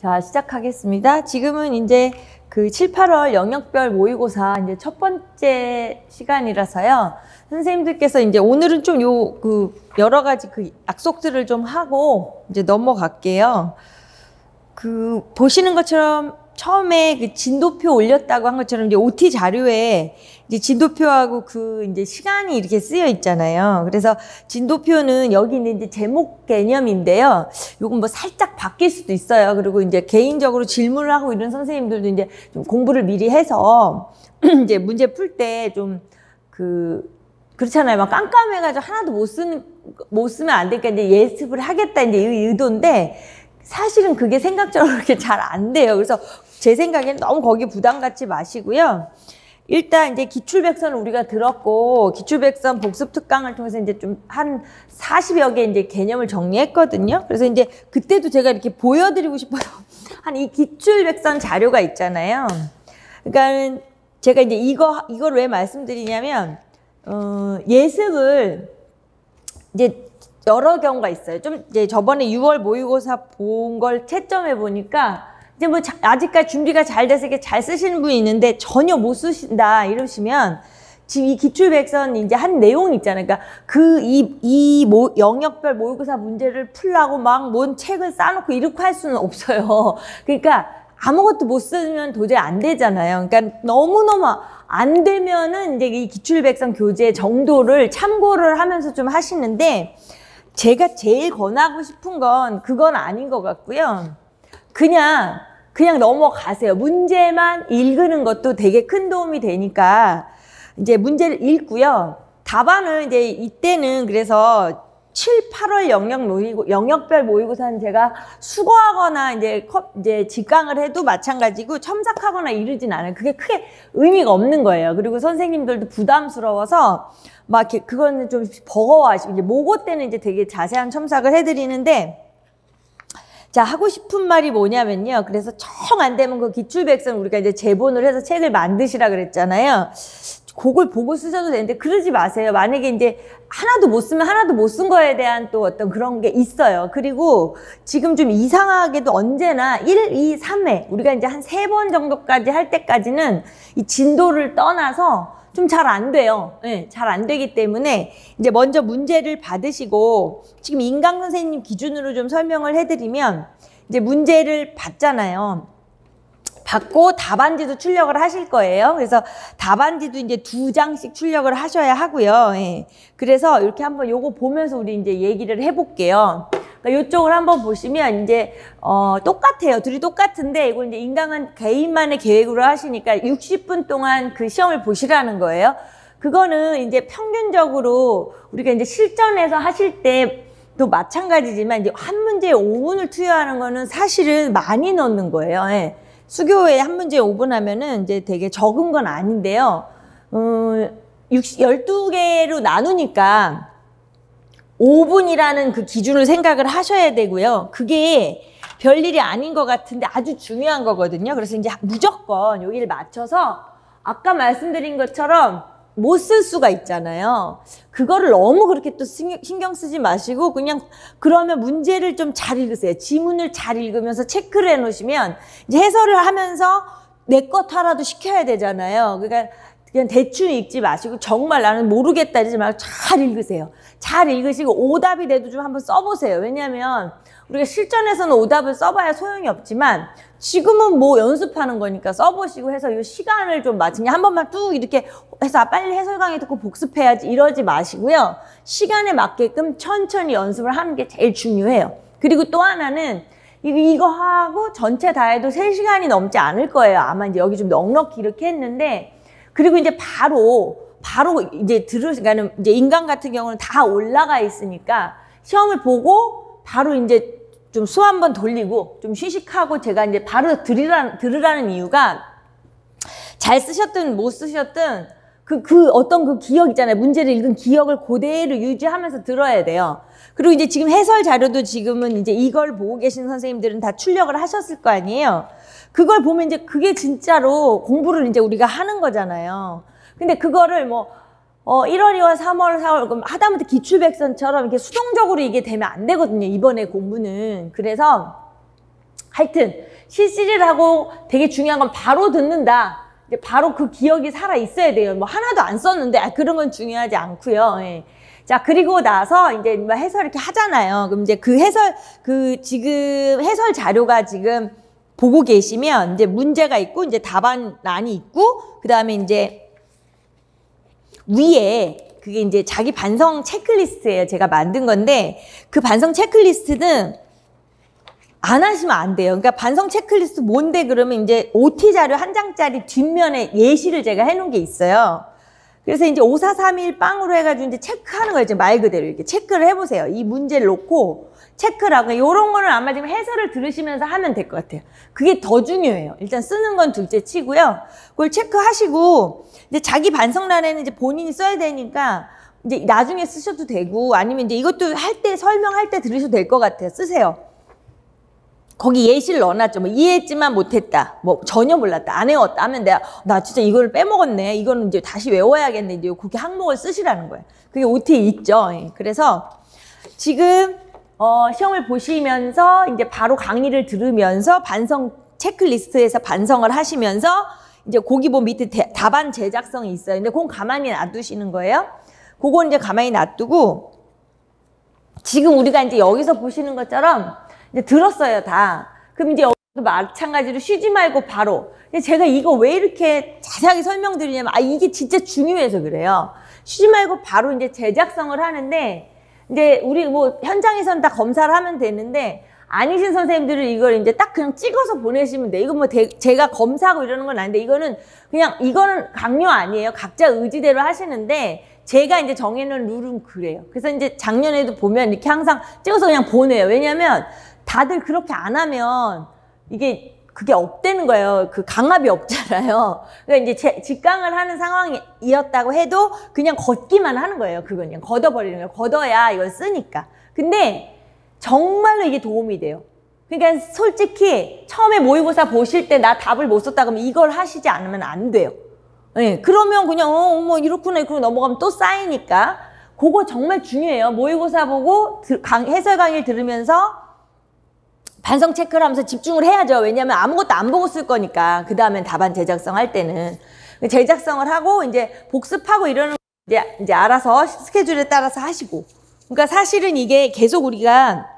자, 시작하겠습니다. 지금은 이제 그 7, 8월 영역별 모의고사 이제 첫 번째 시간이라서요. 선생님들께서 이제 오늘은 좀 여러 가지 그 약속들을 좀 하고 이제 넘어갈게요. 보시는 것처럼 처음에 그 진도표 올렸다고 한 것처럼 이제 OT 자료에 이제 진도표하고 이제 시간이 이렇게 쓰여 있잖아요. 그래서 진도표는 여기 있는 이제 제목 개념인데요. 요건 뭐 살짝 바뀔 수도 있어요. 그리고 이제 개인적으로 질문을 하고 이런 선생님들도 이제 좀 공부를 미리 해서 이제 문제 풀 때 좀 그렇잖아요. 막 깜깜해가지고 하나도 못 쓰면 안 되니까 이제 예습을 하겠다 이제 이 의도인데 사실은 그게 생각처럼 그렇게 잘 안 돼요. 그래서 제 생각에는 너무 거기 부담 갖지 마시고요. 일단 이제 기출백선을 우리가 들었고, 기출백선 복습 특강을 통해서 이제 좀 한 40여 개 이제 개념을 정리했거든요. 그래서 이제 그때도 제가 이렇게 보여드리고 싶어서 한 이 기출백선 자료가 있잖아요. 그러니까 제가 이제 이걸 왜 말씀드리냐면, 예습을 이제 여러 경우가 있어요. 좀 이제 저번에 6월 모의고사 본 걸 채점해 보니까 이제 뭐 아직까지 준비가 잘 돼서 이렇게 잘 쓰시는 분이 있는데 전혀 못 쓰신다 이러시면 지금 이 기출백선 이제 한 내용이 있잖아요. 그러니까 영역별 모의고사 문제를 풀라고 막 뭔 책을 쌓아놓고 이렇게 할 수는 없어요. 그러니까 아무것도 못 쓰면 도저히 안 되잖아요. 그러니까 너무너무 안 되면은 이제 이 기출백선 교재 정도를 참고를 하면서 좀 하시는데 제가 제일 권하고 싶은 건 그건 아닌 것 같고요. 그냥 넘어가세요. 문제만 읽는 것도 되게 큰 도움이 되니까 이제 문제를 읽고요. 답안을 이제 이때는 그래서 7, 8월 영역별 모의고사는 제가 수거하거나 이제 직강을 해도 마찬가지고 첨삭하거나 이러진 않아요. 그게 크게 의미가 없는 거예요. 그리고 선생님들도 부담스러워서 막 그거는 좀 버거워하시고 이제 모고 때는 이제 되게 자세한 첨삭을 해드리는데 자, 하고 싶은 말이 뭐냐면요. 그래서 정 안 되면 그 기출백선 우리가 이제 제본을 해서 책을 만드시라 그랬잖아요. 그걸 보고 쓰셔도 되는데 그러지 마세요. 만약에 이제 하나도 못 쓰면 하나도 못 쓴 거에 대한 또 어떤 그런 게 있어요. 그리고 지금 좀 이상하게도 언제나 1, 2, 3회 우리가 이제 한 3번 정도까지 할 때까지는 이 진도를 떠나서 좀 잘 안 돼요. 네, 잘 안 되기 때문에 이제 먼저 문제를 받으시고 지금 인강 선생님 기준으로 좀 설명을 해드리면 이제 문제를 받잖아요. 받고 답안지도 출력을 하실 거예요. 그래서 답안지도 이제 2장씩 출력을 하셔야 하고요. 예. 그래서 이렇게 한번 요거 보면서 우리 이제 얘기를 해볼게요. 그러니까 이쪽을 한번 보시면 이제 똑같아요. 둘이 똑같은데 이거 이제 인강은 개인만의 계획으로 하시니까 60분 동안 그 시험을 보시라는 거예요. 그거는 이제 평균적으로 우리가 이제 실전에서 하실 때도 마찬가지지만 이제 한 문제에 5분을 투여하는 거는 사실은 많이 넣는 거예요. 예. 수교에 한 문제에 5분 하면은 이제 되게 적은 건 아닌데요. 12개로 나누니까 5분이라는 그 기준을 생각을 하셔야 되고요. 그게 별일이 아닌 것 같은데 아주 중요한 거거든요. 그래서 이제 무조건 여기를 맞춰서 아까 말씀드린 것처럼 못 쓸 수가 있잖아요. 그거를 너무 그렇게 또 신경 쓰지 마시고 그냥 그러면 문제를 좀 잘 읽으세요. 지문을 잘 읽으면서 체크를 해 놓으시면 이제 해설을 하면서 내 것 하나도 시켜야 되잖아요. 그러니까 그냥 대충 읽지 마시고 정말 나는 모르겠다 이러지 말고 잘 읽으세요. 잘 읽으시고 오답이 돼도 좀 한번 써보세요. 왜냐하면 우리가 실전에서는 오답을 써봐야 소용이 없지만 지금은 뭐 연습하는 거니까 써보시고 해서 이 시간을 좀 그냥 한 번만 뚝 이렇게 해서 빨리 해설 강의 듣고 복습해야지 이러지 마시고요. 시간에 맞게끔 천천히 연습을 하는 게 제일 중요해요. 그리고 또 하나는 이거 하고 전체 다 해도 3시간이 넘지 않을 거예요. 아마 이제 여기 좀 넉넉히 이렇게 했는데 그리고 이제 바로 이제 그러니까 이제 인강 같은 경우는 다 올라가 있으니까 시험을 보고 바로 이제 좀 수 한번 돌리고 좀 휴식하고 제가 이제 바로 들으라는 이유가 잘 쓰셨든 못 쓰셨든 어떤 그 기억 있잖아요. 문제를 읽은 기억을 그대로 유지하면서 들어야 돼요. 그리고 이제 지금 해설 자료도 지금은 이제 이걸 보고 계신 선생님들은 다 출력을 하셨을 거 아니에요. 그걸 보면 이제 그게 진짜로 공부를 이제 우리가 하는 거잖아요. 근데 그거를 1월, 2월, 3월, 4월 그럼 하다못해 기출백선처럼 이렇게 수동적으로 이게 되면 안 되거든요. 이번에 공부는. 그래서 하여튼 실시를 하고 되게 중요한 건 바로 듣는다. 이제 바로 그 기억이 살아 있어야 돼요. 뭐 하나도 안 썼는데 그런 건 중요하지 않고요. 예. 자, 그리고 나서 이제 뭐 해설 이렇게 하잖아요. 그럼 이제 그 해설, 지금 해설 자료가 지금 보고 계시면 이제 문제가 있고 이제 답안란이 있고 그다음에 이제 위에 그게 이제 자기 반성 체크리스트예요. 제가 만든 건데 그 반성 체크리스트는 안 하시면 안 돼요. 그러니까 반성 체크리스트 뭔데 그러면 이제 OT 자료 한 장짜리 뒷면에 예시를 제가 해놓은 게 있어요. 그래서 이제 5431 빵으로 해가지고 이제 체크하는 거예요. 지금 말 그대로 이렇게 체크를 해보세요. 이 문제를 놓고 체크를 하고 이런 거는 아마 지금 해설을 들으시면서 하면 될 것 같아요. 그게 더 중요해요. 일단 쓰는 건 둘째 치고요. 그걸 체크하시고 이제 자기 반성란에는 이제 본인이 써야 되니까 이제 나중에 쓰셔도 되고 아니면 이제 이것도 할 때 설명할 때 들으셔도 될 것 같아요. 쓰세요. 거기 예시를 넣어놨죠. 뭐 이해했지만 못했다. 뭐 전혀 몰랐다. 안 외웠다 하면 내가 나 진짜 이걸 빼먹었네. 이거는 이제 다시 외워야겠네. 이제 그렇게 항목을 쓰시라는 거예요. 그게 OT에 있죠. 예. 그래서 지금 시험을 보시면서 이제 바로 강의를 들으면서 반성 체크리스트에서 반성을 하시면서 이제 거기 뭐 밑에 답안 제작성이 있어요. 근데 그건 가만히 놔두시는 거예요. 그건 이제 가만히 놔두고 지금 우리가 이제 여기서 보시는 것처럼 이제 들었어요, 다. 그럼 이제 여기도 마찬가지로 쉬지 말고 바로. 제가 이거 왜 이렇게 자세하게 설명드리냐면, 이게 진짜 중요해서 그래요. 쉬지 말고 바로 이제 제작성을 하는데, 이제 우리 뭐 현장에서는 다 검사를 하면 되는데, 아니신 선생님들은 이걸 이제 딱 그냥 찍어서 보내시면 돼. 이거 뭐 제가 검사하고 이러는 건 아닌데, 이거는 강요 아니에요. 각자 의지대로 하시는데, 제가 이제 정해놓은 룰은 그래요. 그래서 이제 작년에도 보면 이렇게 항상 찍어서 그냥 보내요. 왜냐면, 다들 그렇게 안 하면 그게 없대는 거예요. 그 강압이 없잖아요. 그러니까 이제 직강을 하는 상황이었다고 해도 그냥 걷기만 하는 거예요. 그건 그냥 걷어버리는 거예요. 걷어야 이걸 쓰니까. 근데 정말로 이게 도움이 돼요. 그러니까 솔직히 처음에 모의고사 보실 때 나 답을 못 썼다 그러면 이걸 하시지 않으면 안 돼요. 네, 그러면 그냥 뭐 이렇구나 이렇게 넘어가면 또 쌓이니까 그거 정말 중요해요. 모의고사 보고 해설 강의를 들으면서 반성 체크를 하면서 집중을 해야죠. 왜냐하면 아무것도 안 보고 쓸 거니까. 그 다음엔 답안 제작성 할 때는. 제작성을 하고 이제 복습하고 이러는 이제 알아서 스케줄에 따라서 하시고. 그러니까 사실은 이게 계속 우리가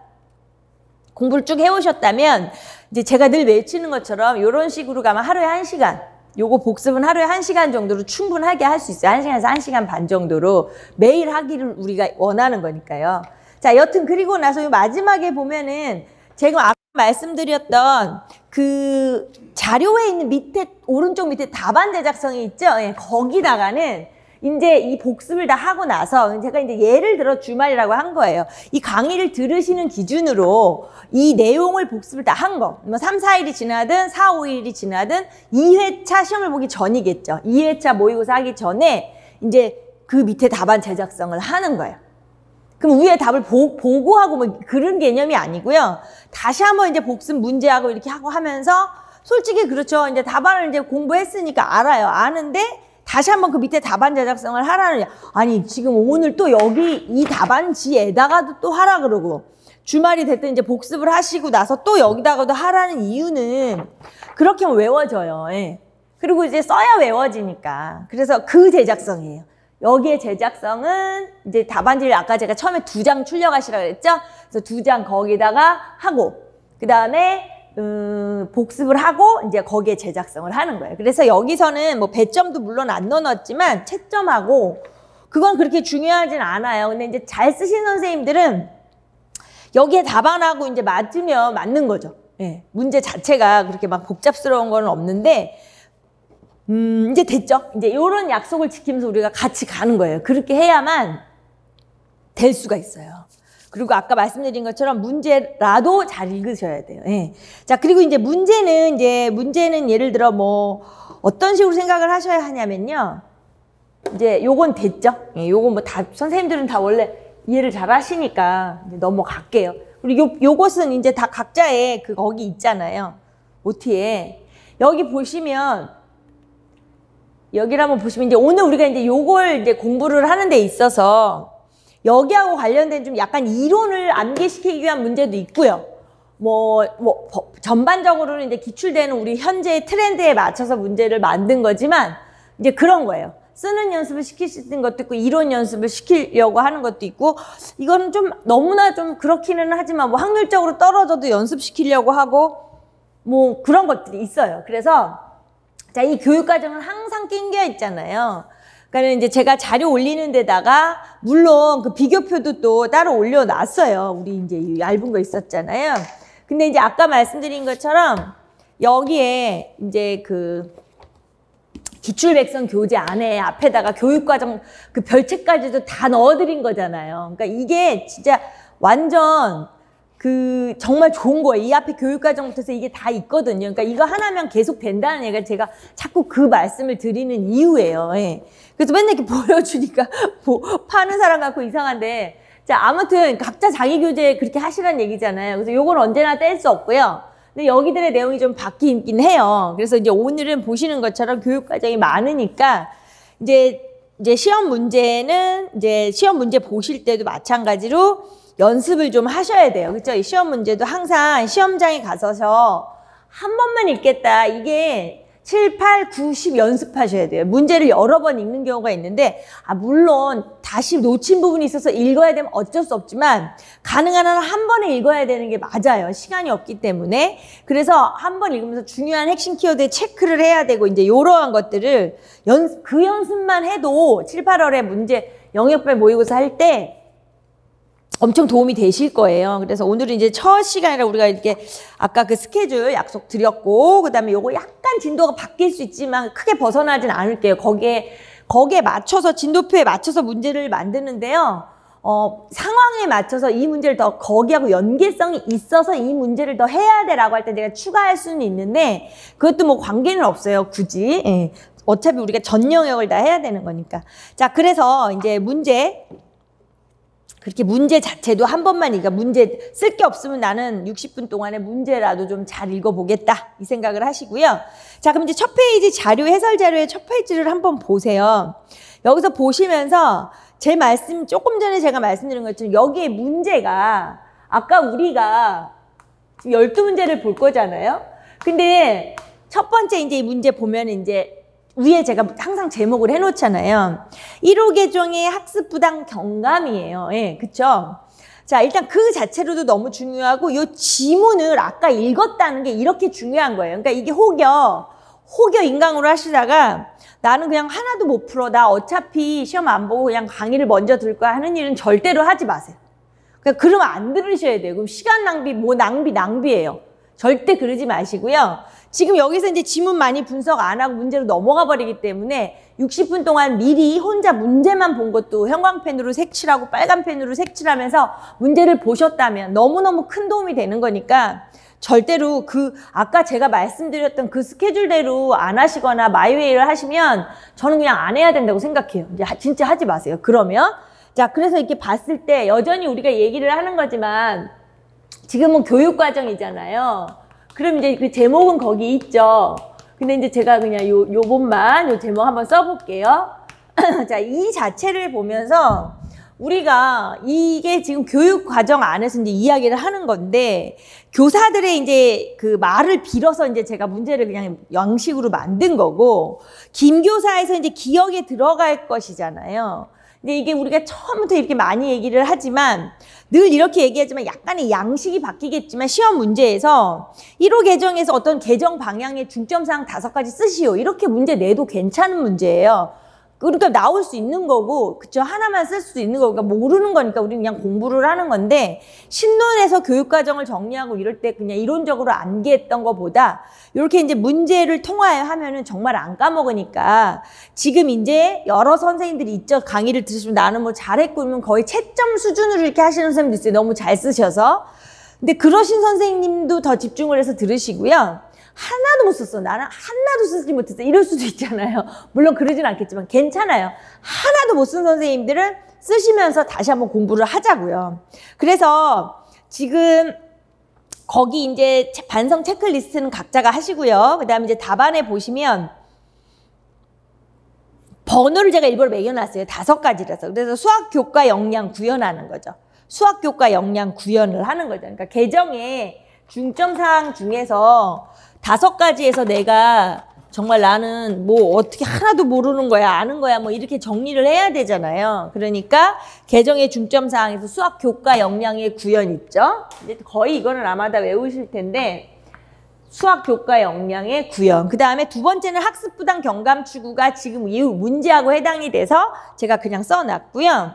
공부를 쭉 해오셨다면 이제 제가 늘 외치는 것처럼 이런 식으로 가면 하루에 1시간. 요거 복습은 하루에 1시간 정도로 충분하게 할 수 있어요. 1시간에서 1시간 반 정도로 매일 하기를 우리가 원하는 거니까요. 자, 여튼 그리고 나서 요 마지막에 보면은 제가 아까 말씀드렸던 그 자료에 있는 밑에 오른쪽 밑에 답안 제작성이 있죠. 예, 거기다가는 이제 이 복습을 다 하고 나서 제가 이제 예를 들어 주말이라고 한 거예요. 이 강의를 들으시는 기준으로 이 내용을 복습을 다 한 거. 뭐 3, 4일이 지나든 4, 5일이 지나든 2회차 시험을 보기 전이겠죠. 2회차 모의고사 하기 전에 이제 그 밑에 답안 제작성을 하는 거예요. 그럼 위에 답을 보고 하고 뭐 그런 개념이 아니고요. 다시 한번 이제 복습 문제하고 이렇게 하고 하면서 솔직히 그렇죠. 이제 답안을 이제 공부했으니까 알아요. 아는데 다시 한번 그 밑에 답안 제작성을 하라는, 아니 지금 오늘 또 여기 이 답안지에다가도 또 하라 그러고 주말이 됐든 이제 복습을 하시고 나서 또 여기다가도 하라는 이유는 그렇게 하면 외워져요. 예. 그리고 이제 써야 외워지니까. 그래서 그 제작성이에요. 여기에 제작성은 이제 답안지를 아까 제가 처음에 2장 출력하시라고 했죠? 그래서 2장 거기다가 하고 그 다음에 복습을 하고 이제 거기에 제작성을 하는 거예요. 그래서 여기서는 뭐 배점도 물론 안 넣어놨지만 채점하고 그건 그렇게 중요하진 않아요. 근데 이제 잘 쓰신 선생님들은 여기에 답안하고 이제 맞으면 맞는 거죠. 예, 문제 자체가 그렇게 막 복잡스러운 건 없는데 이제 됐죠? 이제 이런 약속을 지키면서 우리가 같이 가는 거예요. 그렇게 해야만 될 수가 있어요. 그리고 아까 말씀드린 것처럼 문제라도 잘 읽으셔야 돼요. 예. 자, 그리고 이제 문제는 예를 들어 뭐 어떤 식으로 생각을 하셔야 하냐면요. 이제 요건 됐죠? 예, 요건 뭐 다 선생님들은 다 원래 이해를 잘 하시니까 이제 넘어갈게요. 그리고 요것은 이제 다 각자의 거기 있잖아요. OT에. 여기 보시면 여기를 한번 보시면 이제 오늘 우리가 이제 요걸 이제 공부를 하는 데 있어서 여기하고 관련된 좀 약간 이론을 암기시키기 위한 문제도 있고요. 뭐 전반적으로는 이제 기출되는 우리 현재의 트렌드에 맞춰서 문제를 만든 거지만 이제 그런 거예요. 쓰는 연습을 시킬 수 있는 것도 있고 이론 연습을 시키려고 하는 것도 있고 이거는 좀 너무나 좀 그렇기는 하지만 뭐 확률적으로 떨어져도 연습시키려고 하고 뭐 그런 것들이 있어요. 그래서 자, 이 교육과정은 항상 낑겨 있잖아요. 그러니까 이제 제가 자료 올리는 데다가 물론 그 비교표도 또 따로 올려놨어요. 우리 이제 얇은 거 있었잖아요. 근데 이제 아까 말씀드린 것처럼 여기에 이제 그 기출백성 교재 안에 앞에다가 교육과정 그 별책까지도 다 넣어드린 거잖아요. 그러니까 이게 진짜 완전 그 정말 좋은 거예요. 이 앞에 교육과정부터 해서 이게 다 있거든요. 그러니까 이거 하나면 계속 된다는 얘기가 제가 자꾸 그 말씀을 드리는 이유예요. 예. 그래서 맨날 이렇게 보여주니까 뭐 파는 사람 같고 이상한데 자, 아무튼 각자 자기 교재 그렇게 하시라는 얘기잖아요. 그래서 요건 언제나 뗄 수 없고요. 근데 여기들의 내용이 좀 바뀌긴 해요. 그래서 이제 오늘은 보시는 것처럼 교육과정이 많으니까 이제 시험 문제는 이제 시험 문제 보실 때도 마찬가지로 연습을 좀 하셔야 돼요. 그렇죠? 이 시험 문제도 항상 시험장에 가서서 한 번만 읽겠다. 이게 7, 8, 9, 10 연습하셔야 돼요. 문제를 여러 번 읽는 경우가 있는데 물론 다시 놓친 부분이 있어서 읽어야 되면 어쩔 수 없지만 가능한 한 한 번에 읽어야 되는 게 맞아요. 시간이 없기 때문에. 그래서 한 번 읽으면서 중요한 핵심 키워드에 체크를 해야 되고 이제 이러한 것들을 그 연습만 해도 7, 8월에 문제 영역별 모의고사 할 때 엄청 도움이 되실 거예요. 그래서 오늘은 이제 첫 시간이라 우리가 이렇게 아까 그 스케줄 약속 드렸고 그다음에 요거 약간 진도가 바뀔 수 있지만 크게 벗어나진 않을게요. 거기에 맞춰서 진도표에 맞춰서 문제를 만드는데요. 상황에 맞춰서 이 문제를 더 거기하고 연계성이 있어서 이 문제를 더 해야 돼라고 할 때 내가 추가할 수는 있는데 그것도 뭐 관계는 없어요. 굳이. 예. 어차피 우리가 전 영역을 다 해야 되는 거니까. 자, 그래서 이제 그렇게 문제 자체도 한 번만 문제 쓸 게 없으면 나는 60분 동안에 문제라도 좀 잘 읽어보겠다 이 생각을 하시고요. 자, 그럼 이제 첫 페이지 자료 해설 자료의 첫 페이지를 한번 보세요. 여기서 보시면서 조금 전에 제가 말씀드린 것처럼 여기에 문제가 아까 우리가 12문제를 볼 거잖아요. 근데 첫 번째 이제 이 문제 보면 이제 위에 제가 항상 제목을 해놓잖아요. 1호 개정의 학습 부당 경감이에요. 예, 그쵸? 자, 일단 그 자체로도 너무 중요하고, 요 지문을 아까 읽었다는 게 이렇게 중요한 거예요. 그러니까 이게 혹여 인강으로 하시다가 나는 그냥 하나도 못 풀어. 나 어차피 시험 안 보고 그냥 강의를 먼저 들을 거야 하는 일은 절대로 하지 마세요. 그러니까 그러면 안 들으셔야 돼요. 그럼 시간 낭비, 낭비예요. 절대 그러지 마시고요. 지금 여기서 이제 지문 많이 분석 안 하고 문제로 넘어가 버리기 때문에 60분 동안 미리 혼자 문제만 본 것도 형광펜으로 색칠하고 빨간펜으로 색칠하면서 문제를 보셨다면 너무너무 큰 도움이 되는 거니까 절대로 아까 제가 말씀드렸던 그 스케줄대로 안 하시거나 마이웨이를 하시면 저는 그냥 안 해야 된다고 생각해요. 이제 진짜 하지 마세요. 그러면 자, 그래서 이렇게 봤을 때 여전히 우리가 얘기를 하는 거지만 지금은 교육과정이잖아요. 그럼 이제 그 제목은 거기 있죠. 근데 이제 제가 그냥 요 제목 한번 써볼게요. 자, 이 자체를 보면서 우리가 이게 지금 교육과정 안에서 이제 이야기를 하는 건데 교사들의 이제 그 말을 빌어서 이제 제가 문제를 그냥 양식으로 만든 거고 김교사에서 이제 기억에 들어갈 것이잖아요. 근데 이게 우리가 처음부터 이렇게 많이 얘기를 하지만 늘 이렇게 얘기하지만 약간의 양식이 바뀌겠지만 시험 문제에서 1호 개정에서 어떤 개정 방향의 중점사항 5가지 쓰시오. 이렇게 문제 내도 괜찮은 문제예요. 그러니까 나올 수 있는 거고, 그쵸? 하나만 쓸 수도 있는 거고, 그러니까 모르는 거니까 우리는 그냥 공부를 하는 건데, 신론에서 교육과정을 정리하고 이럴 때 그냥 이론적으로 암기했던 것보다, 이렇게 이제 문제를 통하여 하면은 정말 안 까먹으니까, 지금 이제 여러 선생님들이 있죠. 강의를 들으시면 나는 뭐 잘했고, 그러면 거의 채점 수준으로 이렇게 하시는 선생님도 있어요. 너무 잘 쓰셔서. 근데 그러신 선생님도 더 집중을 해서 들으시고요. 하나도 못 썼어. 나는 하나도 쓰지 못했어. 이럴 수도 있잖아요. 물론 그러진 않겠지만 괜찮아요. 하나도 못 쓴 선생님들은 쓰시면서 다시 한번 공부를 하자고요. 그래서 지금 거기 이제 반성 체크리스트는 각자가 하시고요. 그 다음에 이제 답안에 보시면 번호를 제가 일부러 매겨놨어요. 5가지라서. 그래서 수학 교과 역량 구현하는 거죠. 수학 교과 역량 구현을 하는 거죠. 그러니까 개정에 중점사항 중에서 5가지에서 내가 정말 나는 뭐 어떻게 하나도 모르는 거야, 아는 거야, 뭐 이렇게 정리를 해야 되잖아요. 그러니까 개정의 중점사항에서 수학 교과 역량의 구현 있죠. 이제 거의 이거는 아마 다 외우실 텐데 수학 교과 역량의 구현. 그 다음에 두 번째는 학습 부담 경감 추구가 지금 이 문제하고 해당이 돼서 제가 그냥 써놨고요.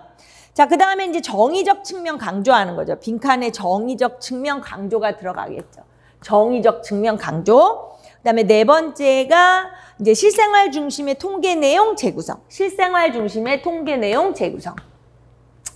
자, 그 다음에 이제 정의적 측면 강조하는 거죠. 빈칸에 정의적 측면 강조가 들어가겠죠. 정의적 측면 강조. 그다음에 네 번째가 이제 실생활 중심의 통계 내용 재구성. 실생활 중심의 통계 내용 재구성.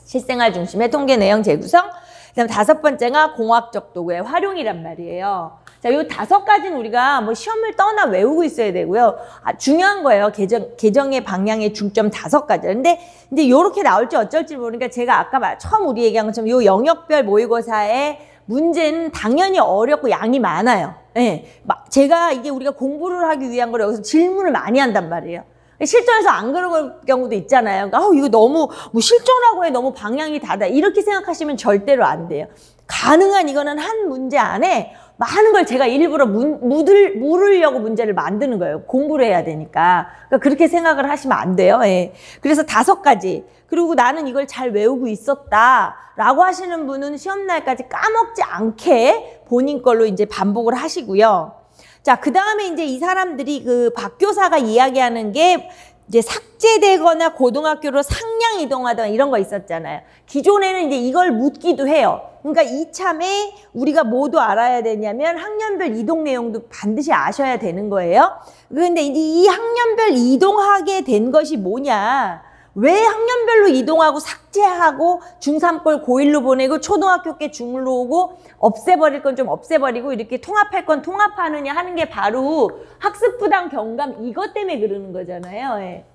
실생활 중심의 통계 내용 재구성. 그다음 5번째가 공학적 도구의 활용이란 말이에요. 자, 요 5가지는 우리가 뭐 시험을 떠나 외우고 있어야 되고요. 중요한 거예요. 개정의 방향의 중점 5가지. 근데 이제 요렇게 나올지 어쩔지 모르니까 제가 아까 처음 우리 얘기한 것처럼 요 영역별 모의고사의 문제는 당연히 어렵고 양이 많아요. 예. 제가 이게 우리가 공부를 하기 위한 걸 여기서 질문을 많이 한단 말이에요. 실전에서 안 그런 경우도 있잖아요. 그러니까 이거 너무 뭐 실전하고 해 너무 방향이 다르다. 이렇게 생각하시면 절대로 안 돼요. 가능한 이거는 한 문제 안에 많은 걸 제가 일부러 물으려고 문제를 만드는 거예요. 공부를 해야 되니까. 그러니까 그렇게 생각을 하시면 안 돼요. 예. 그래서 5가지. 그리고 나는 이걸 잘 외우고 있었다라고 하시는 분은 시험날까지 까먹지 않게 본인 걸로 이제 반복을 하시고요. 자, 그 다음에 이제 이 사람들이 그 박교사가 이야기하는 게 이제 삭제되거나 고등학교로 상향 이동하거나 이런 거 있었잖아요. 기존에는 이제 이걸 묻기도 해요. 그러니까 이참에 우리가 뭐도 알아야 되냐면 학년별 이동 내용도 반드시 아셔야 되는 거예요. 그런데 이제 이 학년별 이동하게 된 것이 뭐냐. 왜 학년별로 이동하고 삭제하고 중3 걸 고1로 보내고 초등학교 게 중1로 오고 없애버릴 건 좀 없애버리고 이렇게 통합할 건 통합하느냐 하는 게 바로 학습 부담 경감 이것 때문에 그러는 거잖아요. 예.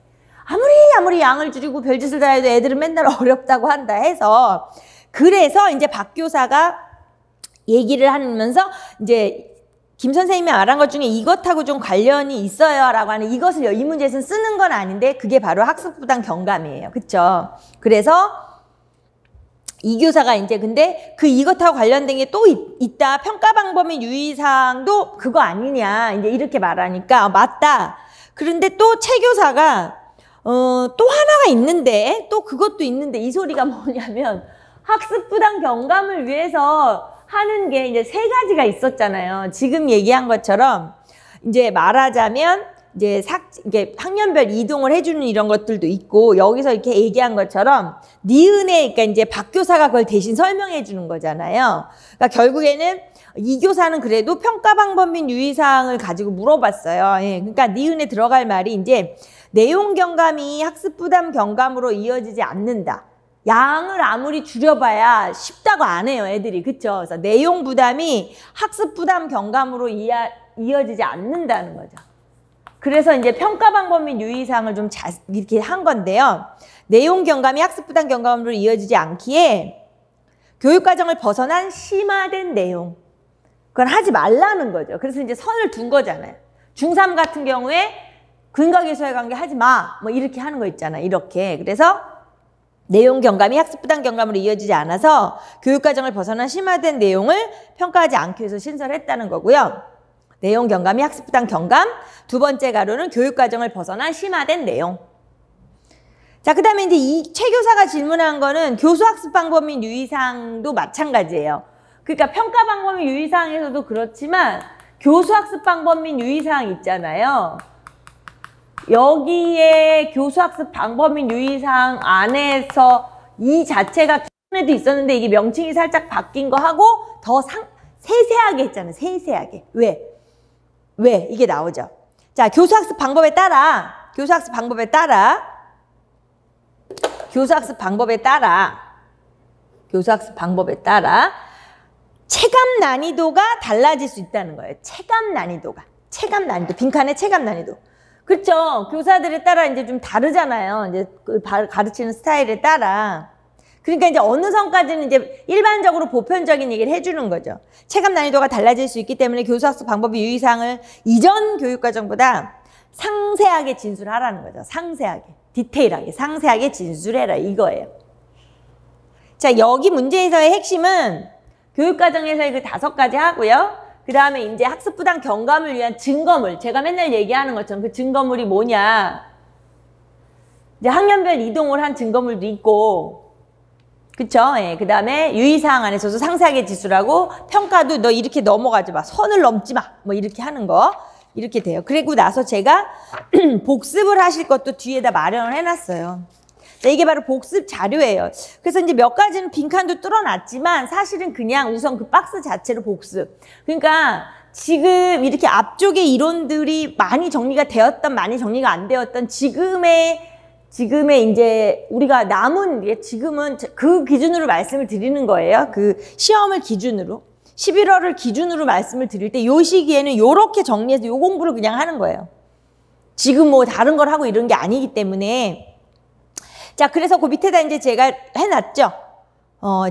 아무리 양을 줄이고 별짓을 다 해도 애들은 맨날 어렵다고 한다 해서 그래서 이제 박 교사가 얘기를 하면서 이제 김 선생님이 말한 것 중에 이것하고 좀 관련이 있어요 라고 하는 이것을 이 문제에서는 쓰는 건 아닌데 그게 바로 학습 부담 경감이에요. 그쵸? 그래서 이 교사가 이제 근데 그 이것하고 관련된 게 또 있다. 평가 방법의 유의사항도 그거 아니냐. 이제 이렇게 말하니까 맞다. 그런데 또 최 교사가 또 하나가 있는데 또 그것도 있는데 이 소리가 뭐냐면 학습 부담 경감을 위해서 하는 게 이제 3가지가 있었잖아요. 지금 얘기한 것처럼 이제 말하자면 이제 이게 학년별 이동을 해주는 이런 것들도 있고 여기서 이렇게 얘기한 것처럼 니은에 그러니까 이제 박 교사가 그걸 대신 설명해 주는 거잖아요. 그러니까 결국에는 이 교사는 그래도 평가 방법 및 유의사항을 가지고 물어봤어요. 예, 그러니까 니은에 들어갈 말이 이제 내용 경감이 학습 부담 경감으로 이어지지 않는다. 양을 아무리 줄여봐야 쉽다고 안 해요, 애들이. 그쵸? 그래서 내용 부담이 학습 부담 경감으로 이어지지 않는다는 거죠. 그래서 이제 평가 방법 및 유의사항을 좀 이렇게 한 건데요. 내용 경감이 학습 부담 경감으로 이어지지 않기에 교육과정을 벗어난 심화된 내용. 그건 하지 말라는 거죠. 그래서 이제 선을 둔 거잖아요. 중3 같은 경우에 근거기소의 관계 하지 마. 뭐 이렇게 하는 거 있잖아요. 이렇게. 그래서 내용 경감이 학습 부담 경감으로 이어지지 않아서 교육과정을 벗어난 심화된 내용을 평가하지 않기 위해서 신설했다는 거고요. 내용 경감이 학습 부담 경감. 2번째 가로는 교육과정을 벗어난 심화된 내용. 자, 그 다음에 이제 이 최 교사가 질문한 거는 교수학습 방법 및 유의사항도 마찬가지예요. 그러니까 평가 방법 및 유의사항에서도 그렇지만 교수학습 방법 및 유의사항 있잖아요. 여기에 교수학습 방법 및 유의사항 안에서 이 자체가 기존에도 있었는데 이게 명칭이 살짝 바뀐 거 하고 더 세세하게 했잖아요. 세세하게. 왜? 이게 나오죠. 자, 교수학습 방법에 따라 체감 난이도가 달라질 수 있다는 거예요. 체감 난이도. 빈칸의 체감 난이도. 그렇죠. 교사들에 따라 이제 좀 다르잖아요. 이제 그 가르치는 스타일에 따라. 그러니까 이제 어느 선까지는 이제 일반적으로 보편적인 얘기를 해주는 거죠. 체감 난이도가 달라질 수 있기 때문에 교수학습 방법의 유의사항을 이전 교육과정보다 상세하게 진술하라는 거죠. 상세하게. 디테일하게. 상세하게 진술해라. 이거예요. 자, 여기 문제에서의 핵심은 교육과정에서 그 5가지 하고요. 그 다음에 이제 학습부당 경감을 위한 증거물. 제가 맨날 얘기하는 것처럼 그 증거물이 뭐냐. 이제 학년별 이동을 한 증거물도 있고, 그쵸? 예. 그 다음에 유의사항 안에서도 상세하게 지수라고 평가도 너 이렇게 넘어가지 마. 선을 넘지 마. 뭐 이렇게 하는 거. 이렇게 돼요. 그리고 나서 제가 복습을 하실 것도 뒤에다 마련을 해놨어요. 자, 이게 바로 복습 자료예요. 그래서 이제 몇 가지는 빈칸도 뚫어놨지만 사실은 그냥 우선 그 박스 자체로 복습. 그러니까 지금 이렇게 앞쪽에 이론들이 많이 정리가 되었던, 많이 정리가 안 되었던 지금의 이제 우리가 남은, 지금은 그 기준으로 말씀을 드리는 거예요. 그 시험을 기준으로. 11월을 기준으로 말씀을 드릴 때 요 시기에는 요렇게 정리해서 요 공부를 그냥 하는 거예요. 지금 뭐 다른 걸 하고 이런 게 아니기 때문에. 자, 그래서 그 밑에다 이제 제가 해놨죠.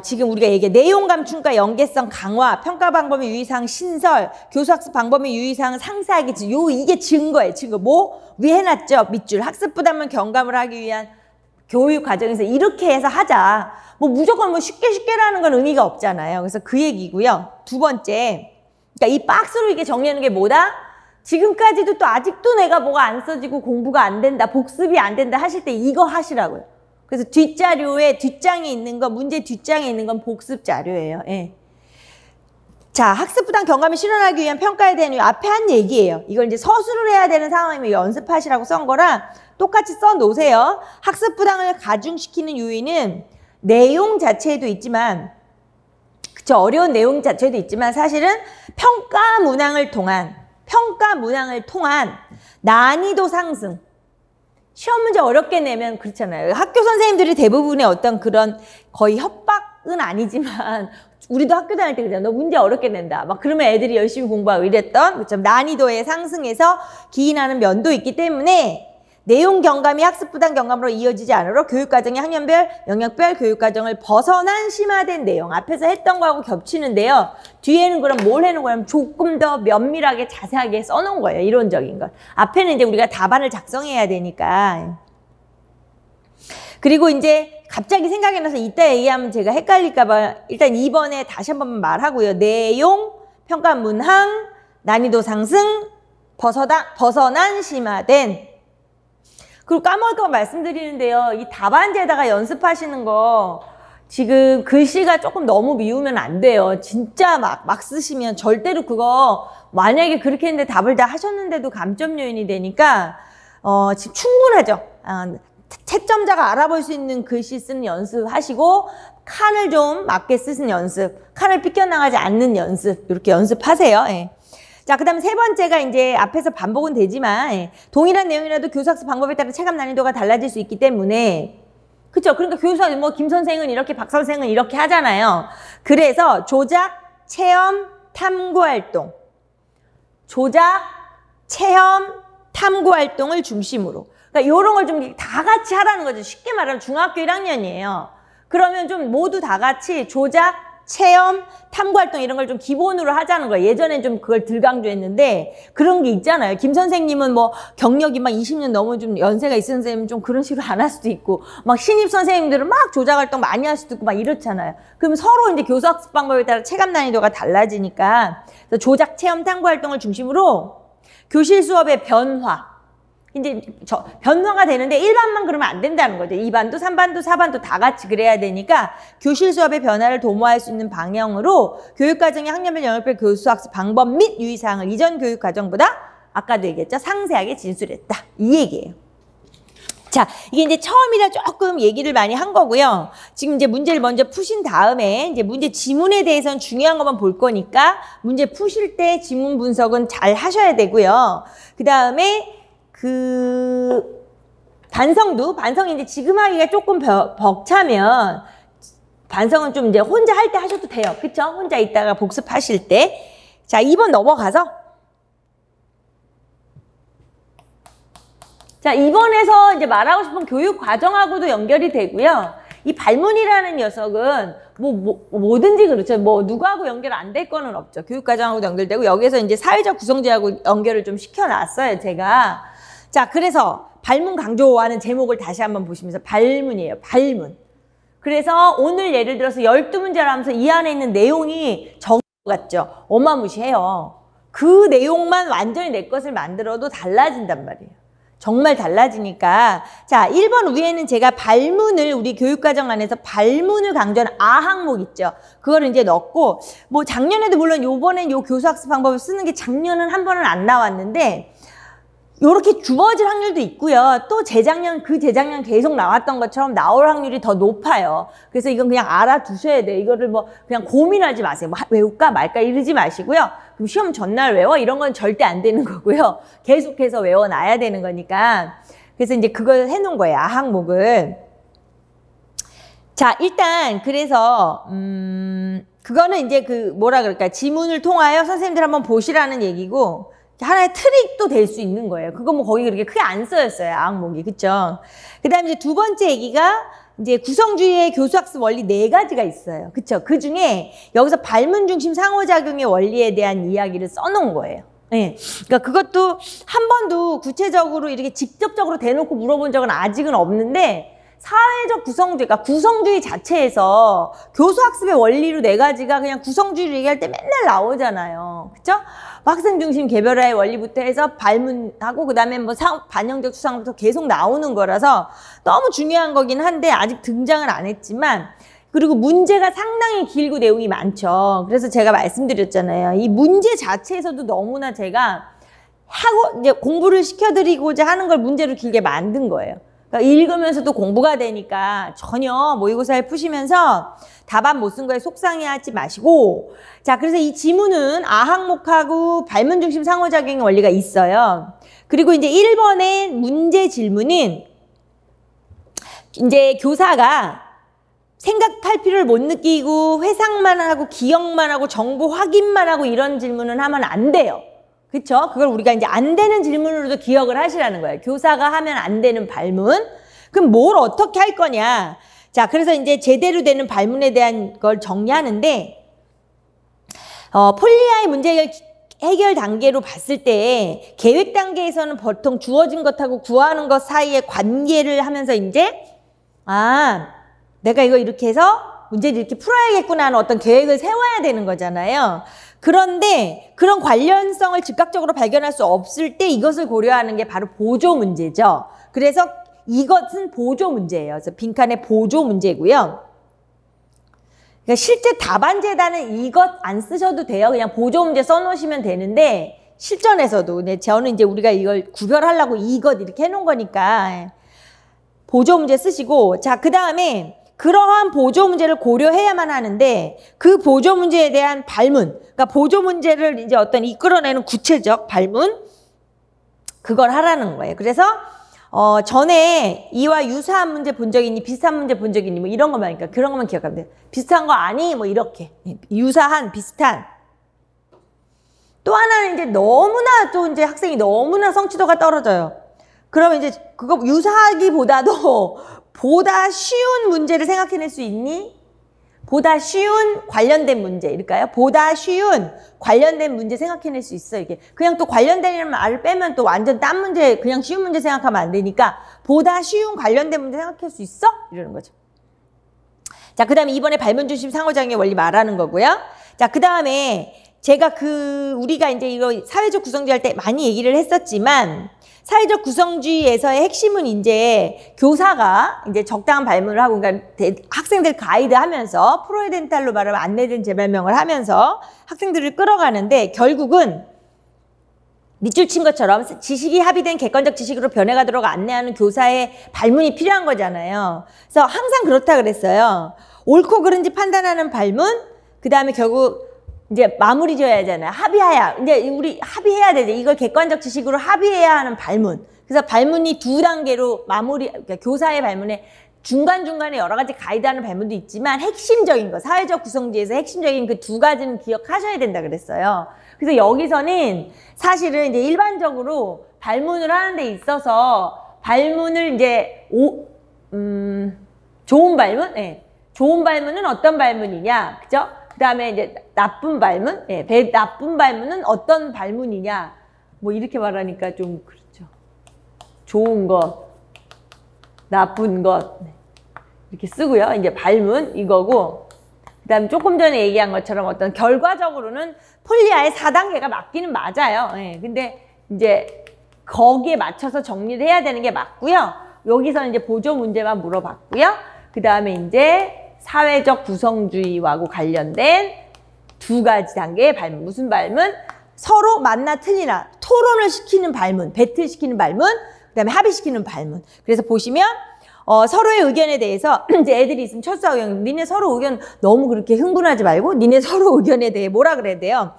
지금 우리가 얘기해 내용 감춤과 연계성 강화, 평가 방법의 유의사항 신설, 교수학습 방법의 유의사항 상세하게 이게 증거예요. 증거. 뭐 위에 해놨죠. 밑줄 학습 부담을 경감을 하기 위한 교육 과정에서 이렇게 해서 하자. 뭐 무조건 뭐 쉽게라는 건 의미가 없잖아요. 그래서 그 얘기고요. 두 번째, 그러니까 이 박스로 이게 정리하는 게 뭐다? 지금까지도 또 아직도 내가 뭐가 안 써지고 공부가 안 된다, 복습이 안 된다 하실 때 이거 하시라고요. 그래서 뒷자료에 뒷장에 있는 건, 문제 뒷장에 있는 건 복습 자료예요. 예. 자, 학습 부당 경감을 실현하기 위한 평가에 대한 이 앞에 한 얘기예요. 이걸 이제 서술을 해야 되는 상황이면 연습하시라고 쓴 거라 똑같이 써 놓으세요. 학습 부당을 가중시키는 요인은 내용 자체에도 있지만, 그쵸, 어려운 내용 자체도 있지만 사실은 평가 문항을 통한 난이도 상승. 시험 문제 어렵게 내면 그렇잖아요. 학교 선생님들이 대부분의 어떤 그런 거의 협박은 아니지만 우리도 학교 다닐 때 그러잖아. 너 문제 어렵게 낸다. 막 그러면 애들이 열심히 공부하고 이랬던 그렇죠. 난이도의 상승에서 기인하는 면도 있기 때문에 내용 경감이 학습 부당 경감으로 이어지지 않으러 교육과정의 학년별, 영역별 교육과정을 벗어난 심화된 내용. 앞에서 했던 거하고 겹치는데요. 뒤에는 그럼 뭘 해놓은 거냐면 조금 더 면밀하게 자세하게 써놓은 거예요. 이론적인 것. 앞에는 이제 우리가 답안을 작성해야 되니까. 그리고 이제 갑자기 생각이 나서 이따 얘기하면 제가 헷갈릴까 봐 일단 2번에 다시 한 번만 말하고요. 내용, 평가 문항, 난이도 상승, 벗어난 심화된. 그리고 까먹을까 봐 말씀드리는데요. 이 답안지에다가 연습하시는 거 지금 글씨가 조금 너무 미우면 안 돼요. 진짜 막 쓰시면 절대로 그거 만약에 그렇게 했는데 답을 다 하셨는데도 감점 요인이 되니까 지금 충분하죠. 채점자가 알아볼 수 있는 글씨 쓰는 연습하시고 칸을 좀 맞게 쓰는 연습, 칸을 삐껴나가지 않는 연습 이렇게 연습하세요. 예. 자, 그 다음에 세 번째가 이제 앞에서 반복은 되지만 동일한 내용이라도 교수학습 방법에 따라 체감 난이도가 달라질 수 있기 때문에 그쵸? 그러니까 교수 뭐 김 선생은 이렇게 박 선생은 이렇게 하잖아요. 그래서 조작, 체험, 탐구 활동 조작, 체험, 탐구 활동을 중심으로 그러니까 이런 걸 좀 다 같이 하라는 거죠. 쉽게 말하면 중학교 1학년이에요. 그러면 좀 모두 다 같이 조작, 체험, 탐구활동 이런 걸 좀 기본으로 하자는 거예요. 예전엔 좀 그걸 덜 강조했는데 그런 게 있잖아요. 김 선생님은 뭐 경력이 막 20년 넘은 좀 연세가 있은 선생님은 좀 그런 식으로 안 할 수도 있고 막 신입 선생님들은 막 조작활동 많이 할 수도 있고 막 이렇잖아요. 그럼 서로 이제 교수학습 방법에 따라 체감 난이도가 달라지니까 조작, 체험, 탐구활동을 중심으로 교실 수업의 변화 이제 변화가 되는데 1반만 그러면 안 된다는 거죠. 2반도, 3반도, 4반도 다 같이 그래야 되니까 교실 수업의 변화를 도모할 수 있는 방향으로 교육과정의 학년별, 영역별 교수학습 방법 및 유의사항을 이전 교육과정보다 아까도 얘기했죠. 상세하게 진술했다. 이 얘기예요. 자, 이게 이제 처음이라 조금 얘기를 많이 한 거고요. 지금 이제 문제를 먼저 푸신 다음에 이제 문제 지문에 대해서는 중요한 것만 볼 거니까 문제 푸실 때 지문 분석은 잘 하셔야 되고요. 그 다음에 반성이 이제 지금 하기가 조금 벅차면 반성은 좀 이제 혼자 할 때 하셔도 돼요. 그쵸? 혼자 있다가 복습하실 때. 자, 2번 넘어가서. 자, 2번에서 이제 말하고 싶은 교육 과정하고도 연결이 되고요. 이 발문이라는 녀석은 뭐든지 그렇죠. 뭐 누구하고 연결 안 될 거는 없죠. 교육 과정하고도 연결되고 여기서 이제 사회적 구성제하고 연결을 좀 시켜놨어요, 제가. 자, 그래서 발문 강조하는 제목을 다시 한번 보시면서 발문이에요. 발문. 그래서 오늘 예를 들어서 12문제를 하면서 이 안에 있는 내용이 적은 것 같죠? 어마무시해요. 그 내용만 완전히 내 것을 만들어도 달라진단 말이에요. 정말 달라지니까. 자, 1번 위에는 제가 발문을, 우리 교육과정 안에서 발문을 강조하는 항목 있죠. 그거를 이제 넣고, 뭐 작년에도 물론 요번엔 요 교수학습 방법을 쓰는 게 작년은 한 번은 안 나왔는데, 요렇게 주어질 확률도 있고요. 또 재작년 계속 나왔던 것처럼 나올 확률이 더 높아요. 그래서 이건 그냥 알아두셔야 돼요. 이거를 뭐 그냥 고민하지 마세요. 뭐 외울까 말까 이러지 마시고요. 그럼 시험 전날 외워? 이런 건 절대 안 되는 거고요. 계속해서 외워놔야 되는 거니까. 그래서 이제 그걸 해놓은 거예요. 항목을. 자, 일단 그래서 그거는 이제 그 뭐라 그럴까, 지문을 통하여 선생님들 한번 보시라는 얘기고, 하나의 트릭도 될 수 있는 거예요. 그거 뭐 거기 그렇게 크게 안 쓰였어요, 항목이. 그쵸? 그 다음에 이제 두 번째 얘기가 이제 구성주의의 교수학습 원리 4가지가 있어요. 그쵸? 그 중에 여기서 발문 중심 상호작용의 원리에 대한 이야기를 써놓은 거예요. 네. 그러니까 그것도 한 번도 구체적으로 이렇게 직접적으로 대놓고 물어본 적은 아직은 없는데, 사회적 구성주의, 그러니까 구성주의 자체에서 교수학습의 원리로 4가지가 그냥 구성주의를 얘기할 때 맨날 나오잖아요. 그쵸? 학생 중심 개별화의 원리부터 해서 발문하고 그 다음에 뭐 반영적 수상부터 계속 나오는 거라서 너무 중요한 거긴 한데 아직 등장을 안 했지만, 그리고 문제가 상당히 길고 내용이 많죠. 그래서 제가 말씀드렸잖아요. 이 문제 자체에서도 너무나 제가 하고 이제 공부를 시켜드리고자 하는 걸 문제로 길게 만든 거예요. 그러니까 읽으면서도 공부가 되니까 전혀 모의고사에 푸시면서 답안 못 쓴 거에 속상해하지 마시고, 자, 그래서 이 지문은 항목하고 발문 중심 상호작용의 원리가 있어요. 그리고 이제 1번의 문제 질문은 이제 교사가 생각할 필요를 못 느끼고 회상만 하고 기억만 하고 정보 확인만 하고 이런 질문은 하면 안 돼요. 그쵸? 그걸 우리가 이제 안 되는 질문으로도 기억을 하시라는 거예요. 교사가 하면 안 되는 발문. 그럼 뭘 어떻게 할 거냐? 자, 그래서 이제 제대로 되는 발문에 대한 걸 정리하는데, 폴리아의 문제 해결 단계로 봤을 때 계획 단계에서는 보통 주어진 것하고 구하는 것 사이의 관계를 하면서 이제 내가 이거 이렇게 해서 문제를 이렇게 풀어야겠구나 하는 어떤 계획을 세워야 되는 거잖아요. 그런데 그런 관련성을 즉각적으로 발견할 수 없을 때 이것을 고려하는 게 바로 보조 문제죠. 그래서 이것은 보조 문제예요. 그래서 빈칸의 보조 문제고요. 그러니까 실제 답안지에다는 이것 안 쓰셔도 돼요. 그냥 보조 문제 써놓으시면 되는데, 실전에서도 저는 이제 우리가 이걸 구별하려고 이것 이렇게 해놓은 거니까 보조 문제 쓰시고, 자, 그 다음에 그러한 보조 문제를 고려해야만 하는데, 그 보조 문제에 대한 발문, 그러니까 보조 문제를 이제 어떤 이끌어내는 구체적 발문, 그걸 하라는 거예요. 그래서 전에 이와 유사한 문제 본 적 있니? 비슷한 문제 본 적 있니? 뭐 이런 것만, 그러니까 그런 것만 기억하면 돼요. 비슷한 거 아니? 뭐 이렇게. 유사한, 비슷한. 또 하나는 이제 너무나 또 이제 학생이 너무나 성취도가 떨어져요. 그러면 이제 그거 유사하기보다도 보다 쉬운 문제를 생각해낼 수 있니? 보다 쉬운 관련된 문제, 이럴까요? 보다 쉬운 관련된 문제 생각해낼 수 있어, 이게. 그냥 또 관련된이라는 말을 빼면 또 완전 딴 문제, 그냥 쉬운 문제 생각하면 안 되니까 보다 쉬운 관련된 문제 생각할 수 있어? 이러는 거죠. 자, 그 다음에 이번에 발문 중심 상호작용의 원리 말하는 거고요. 자, 그 다음에 제가 우리가 이제 이거 사회적 구성주의 할 때 많이 얘기를 했었지만, 사회적 구성주의에서의 핵심은 이제 교사가 이제 적당한 발문을 하고, 그러니까 학생들 가이드 하면서 프로이덴탈로 말하면 안내된 재발명을 하면서 학생들을 끌어가는데, 결국은 밑줄 친 것처럼 지식이 합의된 객관적 지식으로 변해가도록 안내하는 교사의 발문이 필요한 거잖아요. 그래서 항상 그렇다 그랬어요. 옳고 그른지 판단하는 발문, 그 다음에 결국 이제 마무리 지어야 하잖아요. 합의해야. 이제 우리 합의해야 되죠. 이걸 객관적 지식으로 합의해야 하는 발문. 그래서 발문이 2단계로 그러니까 교사의 발문에 중간중간에 여러 가지 가이드하는 발문도 있지만, 핵심적인 거, 사회적 구성주의에서 핵심적인 그 2가지는 기억하셔야 된다 그랬어요. 그래서 여기서는 사실은 이제 일반적으로 발문을 하는 데 있어서 발문을 이제 좋은 발문? 네. 좋은 발문은 어떤 발문이냐? 그죠? 그 다음에 이제 나쁜 발문? 예, 나쁜 발문은 어떤 발문이냐? 뭐 이렇게 말하니까 좀 그렇죠. 좋은 것, 나쁜 것. 네. 이렇게 쓰고요. 이제 발문 이거고, 그 다음에 조금 전에 얘기한 것처럼 어떤 결과적으로는 폴리아의 4단계가 맞기는 맞아요. 예, 근데 이제 거기에 맞춰서 정리를 해야 되는 게 맞고요. 여기서는 이제 보조 문제만 물어봤고요. 그 다음에 이제 사회적 구성주의하고 관련된 2가지 단계의 발문. 무슨 발문? 서로 맞나 틀리나 토론을 시키는 발문, 배틀시키는 발문, 그 다음에 합의시키는 발문. 그래서 보시면 서로의 의견에 대해서 이제 애들이 있으면 철수하고 니네 서로 의견 너무 그렇게 흥분하지 말고 니네 서로 의견에 대해 뭐라 그래야 돼요?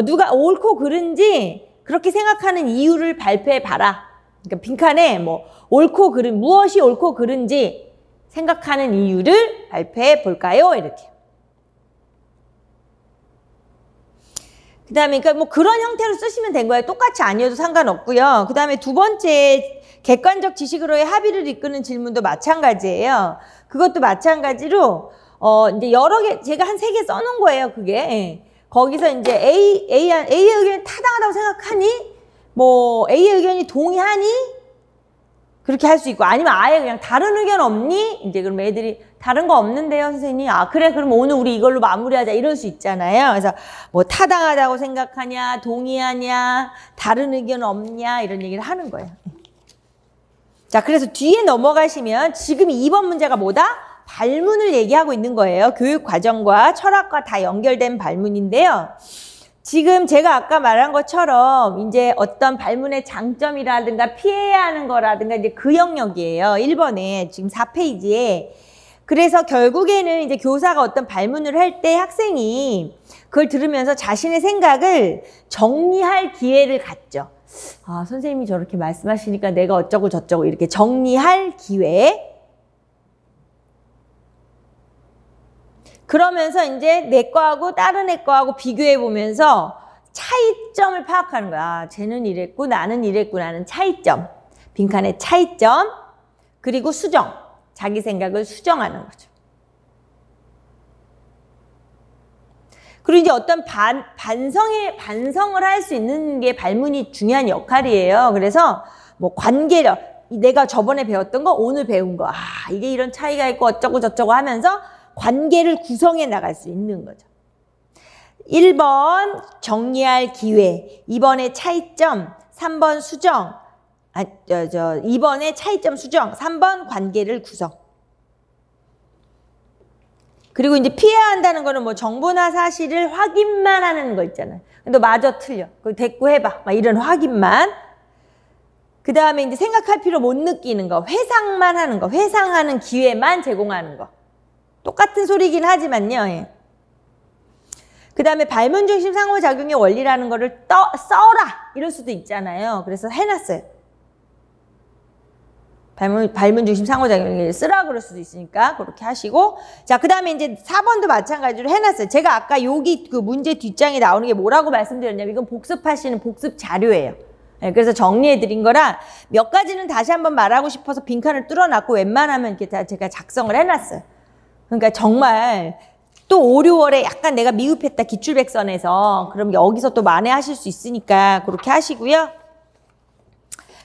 누가 옳고 그른지 그렇게 생각하는 이유를 발표해 봐라. 그러니까 빈칸에 뭐 옳고 그른 무엇이 옳고 그른지 생각하는 이유를 발표해 볼까요? 이렇게. 그 다음에 그러니까 뭐 그런 형태로 쓰시면 된 거예요. 똑같이 아니어도 상관없고요. 그 다음에 2번째 객관적 지식으로의 합의를 이끄는 질문도 마찬가지예요. 그것도 마찬가지로 이제 여러 개 제가 한 3개 써놓은 거예요. 그게 거기서 이제 A의 의견이 타당하다고 생각하니 뭐 A의 의견이 동의하니 그렇게 할 수 있고 아니면 아예 그냥 다른 의견 없니? 이제 그럼 애들이 다른 거 없는데요, 선생님. 아, 그래. 그럼 오늘 우리 이걸로 마무리하자. 이럴 수 있잖아요. 그래서 뭐 타당하다고 생각하냐, 동의하냐, 다른 의견 없냐 이런 얘기를 하는 거예요. 자, 그래서 뒤에 넘어가시면 지금 2번 문제가 뭐다? 발문을 얘기하고 있는 거예요. 교육 과정과 철학과 다 연결된 발문인데요. 지금 제가 아까 말한 것처럼 이제 어떤 발문의 장점이라든가 피해야 하는 거라든가 이제 그 영역이에요. 1번에 지금 4페이지에. 그래서 결국에는 이제 교사가 어떤 발문을 할 때 학생이 그걸 들으면서 자신의 생각을 정리할 기회를 갖죠. 아, 선생님이 저렇게 말씀하시니까 내가 어쩌고 저쩌고 이렇게 정리할 기회. 그러면서 이제 내 거하고 다른 애 거하고 비교해 보면서 차이점을 파악하는 거야. 아, 쟤는 이랬고 나는 이랬구나는 차이점. 빈칸의 차이점. 그리고 수정. 자기 생각을 수정하는 거죠. 그리고 이제 어떤 반성을 할 수 있는 게 발문이 중요한 역할이에요. 그래서 뭐 관계력, 내가 저번에 배웠던 거 오늘 배운 거, 아, 이게 이런 차이가 있고 어쩌고 저쩌고 하면서 관계를 구성해 나갈 수 있는 거죠. 1번 정리할 기회, 2번의 차이점, 3번 수정, 2번의 차이점 수정, 3번 관계를 구성. 그리고 이제 피해야 한다는 거는 뭐 정보나 사실을 확인만 하는 거 있잖아요. 너 마저 틀려. 그거 대꾸 해봐. 막 이런 확인만. 그 다음에 이제 생각할 필요 못 느끼는 거. 회상만 하는 거. 회상하는 기회만 제공하는 거. 똑같은 소리긴 하지만요. 예. 그 다음에 발문 중심 상호작용의 원리라는 거를 써라. 이럴 수도 있잖아요. 그래서 해놨어요. 발문 중심 상호작용을 쓰라 그럴 수도 있으니까 그렇게 하시고. 자, 그 다음에 이제 4번도 마찬가지로 해놨어요. 제가 아까 여기 그 문제 뒷장에 나오는 게 뭐라고 말씀드렸냐면 이건 복습하시는 복습 자료예요. 네, 그래서 정리해드린 거라 몇 가지는 다시 한번 말하고 싶어서 빈칸을 뚫어놨고 웬만하면 이렇게 다 제가 작성을 해놨어요. 그러니까 정말 또 5, 6월에 약간 내가 미흡했다 기출백선에서 그럼 여기서 또 만회하실 수 있으니까 그렇게 하시고요.